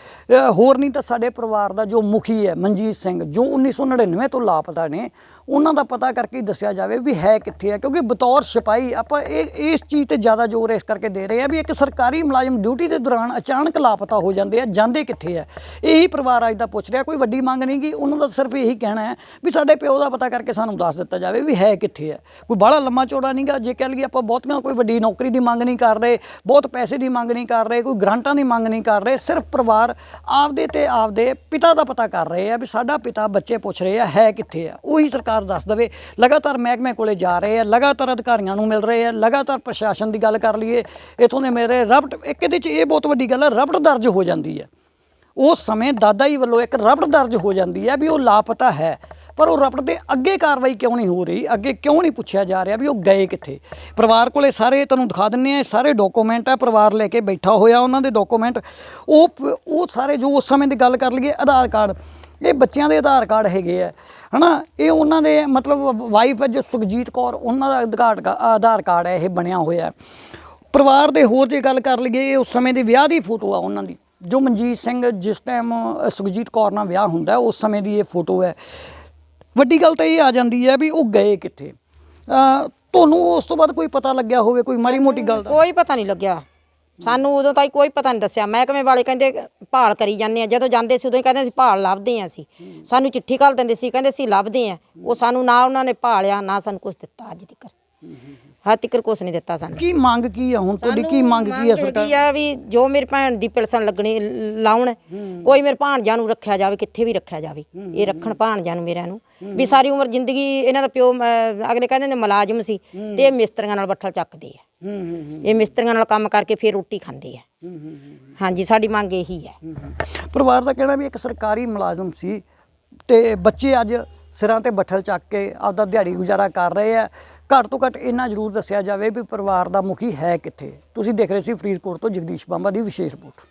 ਹੋਰ ਨਹੀਂ ਤਾਂ ਸਾਡੇ ਪਰਿਵਾਰ ਦਾ ਜੋ ਮੁਖੀ ਹੈ ਮਨਜੀਤ ਸਿੰਘ, ਜੋ 1999 ਤੋਂ ਲਾਪਤਾ ਨੇ, ਉਹਨਾਂ ਦਾ ਪਤਾ ਕਰਕੇ ਦੱਸਿਆ ਜਾਵੇ ਵੀ ਹੈ ਕਿੱਥੇ ਹੈ। ਕਿਉਂਕਿ ਬਤੌਰ ਸਿਪਾਹੀ ਆਪਾਂ ਇਸ ਚੀਜ਼ ਤੇ ਜ਼ਿਆਦਾ ਜ਼ੋਰ ਇਸ ਕਰਕੇ ਦੇ ਰਹੇ ਆ ਵੀ ਇੱਕ ਸਰਕਾਰੀ ਮੁਲਾਜ਼ਮ ਡਿਊਟੀ ਦੇ ਦੌਰਾਨ ਅਚਾਨਕ ਲਾਪਤਾ ਹੋ ਜਾਂਦੇ ਆ, ਜਾਂਦੇ ਕਿੱਥੇ ਆ? ਇਹੀ ਪਰਿਵਾਰ ਅੱਜ ਦਾ ਪੁੱਛ ਰਿਹਾ। ਕੋਈ ਵੱਡੀ ਮੰਗ ਨਹੀਂ ਗੀ ਉਹਨਾਂ ਦਾ, ਸਿਰਫ ਇਹੀ ਕਹਿਣਾ ਹੈ ਵੀ ਸਾਡੇ ਪਿਓ ਦਾ ਪਤਾ ਕਰਕੇ ਸਾਨੂੰ ਦੱਸ ਦਿੱਤਾ ਜਾਵੇ ਵੀ ਹੈ ਕਿੱਥੇ ਹੈ। ਕੋਈ ਬਾਹਲਾ ਲੰਮਾ ਚੌੜਾ ਨਹੀਂ ਗਾ। ਜੇ ਕਹਿ ਲਈਏ ਆਪਾਂ ਬਹੁਤੀਆਂ ਕੋਈ ਵੱਡੀ ਨੌਕਰੀ ਦੀ ਮੰਗ ਨਹੀਂ ਕਰ ਰਹੇ, ਬਹੁਤ ਪੈਸੇ ਦੀ ਮੰਗ ਨਹੀਂ ਕਰ ਰਹੇ, ਕੋਈ ਗ੍ਰਾਂਟਾਂ ਦੀ ਮੰਗ ਨਹੀਂ ਕਰ ਰਹੇ। ਸਿਰਫ ਪਰਿਵਾਰ ਆਪਦੇ ਤੇ ਆਪਦੇ ਪਿਤਾ ਦਾ ਪਤਾ ਕਰ ਰਹੇ ਆ ਵੀ ਸਾਡਾ ਪਿਤਾ, ਬੱਚੇ ਪੁੱਛ ਰਹੇ ਆ ਹੈ ਕਿੱਥੇ ਆ। ਉਹੀ ਸਰਕਾਰ ਦੱਸ ਦੇਵੇ। ਲਗਾਤਾਰ ਮਹਿਕਮੇ ਕੋਲੇ ਜਾ ਰਹੇ ਆ, ਲਗਾਤਾਰ ਅਧਿਕਾਰੀਆਂ ਨੂੰ ਮਿਲ ਰਹੇ ਆ, ਲਗਾਤਾਰ ਪ੍ਰਸ਼ਾਸਨ ਦੀ ਗੱਲ ਕਰ ਲਈਏ, ਇੱਥੋਂ ਦੇ ਮੇਰੇ ਰਬਟ, ਇੱਕ ਇਹਦੇ 'ਚ ਇਹ ਬਹੁਤ ਵੱਡੀ ਗੱਲ ਹੈ, ਰਬਟ ਦਰਜ ਹੋ ਜਾਂਦੀ ਹੈ। ਉਸ ਸਮੇਂ ਦਾਦਾ ਜੀ ਵੱਲੋਂ ਇੱਕ ਰਬਟ ਦਰਜ ਹੋ ਜਾਂਦੀ ਹੈ ਵੀ ਉਹ ਲਾਪਤਾ ਹੈ, ਪਰ ਉਹ ਰਬਟ ਦੇ ਅੱਗੇ ਕਾਰਵਾਈ ਕਿਉਂ ਨਹੀਂ ਹੋ ਰਹੀ? ਅੱਗੇ ਕਿਉਂ ਨਹੀਂ ਪੁੱਛਿਆ ਜਾ ਰਿਹਾ ਵੀ ਉਹ ਗਏ ਕਿੱਥੇ? ਪਰਿਵਾਰ ਕੋਲੇ ਸਾਰੇ ਤੁਹਾਨੂੰ ਦਿਖਾ ਦਿੰਦੇ ਆ, ਸਾਰੇ ਡਾਕੂਮੈਂਟ ਹੈ, ਪਰਿਵਾਰ ਲੈ ਕੇ ਬੈਠਾ ਹੋਇਆ, ਉਹਨਾਂ ਦੇ ਡਾਕੂਮੈਂਟ ਉਹ ਸਾਰੇ ਜੋ ਉਸ ਸਮੇਂ ਦੀ ਗੱਲ ਕਰ ਲਈਏ, ਆਧਾਰ ਕਾਰਡ, ਇਹ ਬੱਚਿਆਂ ਦੇ ਆਧਾਰ ਕਾਰਡ ਹੈਗੇ ਆ, ਹੈ ਨਾ। ਇਹ ਉਹਨਾਂ ਦੇ ਮਤਲਬ ਵਾਈਫ ਹੈ ਜੋ ਸੁਖਜੀਤ ਕੌਰ, ਉਹਨਾਂ ਦਾ ਆਧਾਰ ਕਾਰਡ ਹੈ ਇਹ ਬਣਿਆ ਹੋਇਆ। ਪਰਿਵਾਰ ਦੇ ਹੋਰ ਜੇ ਗੱਲ ਕਰ ਲਈਏ, ਇਹ ਉਸ ਸਮੇਂ ਦੀ ਵਿਆਹ ਦੀ ਫੋਟੋ ਆ ਉਹਨਾਂ ਦੀ, ਜੋ ਮਨਜੀਤ ਸਿੰਘ ਜਿਸ ਟਾਈਮ ਸੁਖਜੀਤ ਕੌਰ ਨਾਲ ਵਿਆਹ ਹੁੰਦਾ ਉਸ ਸਮੇਂ ਦੀ ਇਹ ਫੋਟੋ ਹੈ। ਵੱਡੀ ਗੱਲ ਤਾਂ ਇਹ ਆ ਜਾਂਦੀ ਹੈ ਵੀ ਉਹ ਗਏ ਕਿੱਥੇ? ਤੁਹਾਨੂੰ ਉਸ ਤੋਂ ਬਾਅਦ ਕੋਈ ਪਤਾ ਲੱਗਿਆ ਹੋਵੇ ਕੋਈ ਮਾੜੀ ਮੋਟੀ ਗੱਲ ਦਾ? ਕੋਈ ਪਤਾ ਨਹੀਂ ਲੱਗਿਆ ਸਾਨੂੰ, ਉਦੋਂ ਤਾਈ ਕੋਈ ਪਤਾ ਨਹੀਂ ਦੱਸਿਆ। ਮਹਿਕਮੇ ਵਾਲੇ ਕਹਿੰਦੇ ਭਾਲ ਕਰੀ ਜਾਂਦੇ ਆ, ਜਦੋਂ ਜਾਂਦੇ ਸੀ ਉਦੋਂ ਹੀ ਕਹਿੰਦੇ ਸੀ ਭਾਲ ਲੱਭਦੇ ਆ। ਅਸੀਂ ਸਾਨੂੰ ਚਿੱਠੀ ਘੱਲ ਦਿੰਦੇ ਸੀ, ਕਹਿੰਦੇ ਅਸੀਂ ਲੱਭਦੇ ਆ। ਉਹ ਸਾਨੂੰ ਨਾ ਉਹਨਾਂ ਨੇ ਭਾਲਿਆ, ਨਾ ਸਾਨੂੰ ਕੁਛ ਦਿੱਤਾ ਅੱਜ ਤੱਕ। ਹੱਦ ਤੱਕ ਕੁਛ ਨਹੀਂ ਦਿੱਤਾ ਸਾਨੂੰ। ਕੀ ਮੰਗ ਕੀ ਆ ਹੁਣ ਤੁਹਾਡੀ? ਕੀ ਮੰਗ ਕੀ ਆ ਸਰਕਾਰ? ਆ ਵੀ ਜੋ ਮੇਰੀ ਭੈਣ ਦੀ ਪਿਲਸਣ ਲੱਗਣੀ ਲਾਉਣ, ਕੋਈ ਮੇਰੇ ਭਾਣਜਾਂ ਨੂੰ ਰੱਖਿਆ ਜਾਵੇ, ਕਿੱਥੇ ਵੀ ਰੱਖਿਆ ਜਾਵੇ। ਇਹ ਰੱਖਣ ਭਾਣਜਾਂ ਨੂੰ ਮੇਰਿਆਂ ਨੂੰ, ਵੀ ਸਾਰੀ ਉਮਰ ਜ਼ਿੰਦਗੀ ਇਹਨਾਂ ਦਾ ਪਿਓ ਅਗਲੇ ਕਹਿੰਦੇ ਨੇ ਮੁਲਾਜ਼ਮ ਸੀ ਤੇ ਇਹ ਮਿਸਤਰੀਆਂ ਨਾਲ ਬੱਠਲ ਚੱਕਦੇ ਆ। ਇਹ ਮਿਸਤਰੀਆਂ ਨਾਲ ਕੰਮ ਕਰਕੇ ਫਿਰ ਰੋਟੀ ਖਾਂਦੇ ਆ। ਹਾਂਜੀ, ਸਾਡੀ ਮੰਗ ਇਹੀ ਹੈ। ਪਰਿਵਾਰ ਦਾ ਕਹਿਣਾ ਵੀ ਇੱਕ ਸਰਕਾਰੀ ਮੁਲਾਜ਼ਮ ਸੀ ਤੇ ਬੱਚੇ ਅੱਜ ਸਿਰਾਂ ਤੇ ਬੱਠਲ ਚੱਕ ਕੇ ਆਪਦਾ ਦਿਹਾੜੀ ਗੁਜ਼ਾਰਾ ਕਰ ਰਹੇ ਆ। ਘੱਟ ਤੋਂ ਘੱਟ ਇੰਨਾ ਜ਼ਰੂਰ ਦੱਸਿਆ ਜਾਵੇ ਵੀ ਪਰਿਵਾਰ ਦਾ ਮੁਖੀ ਹੈ ਕਿੱਥੇ। ਤੁਸੀਂ ਦੇਖ ਰਹੇ ਸੀ ਫਰੀਦਕੋਟ ਤੋਂ ਜਗਦੀਸ਼ ਬਾਂਬਾ ਦੀ ਵਿਸ਼ੇਸ਼ ਰਿਪੋਰਟ।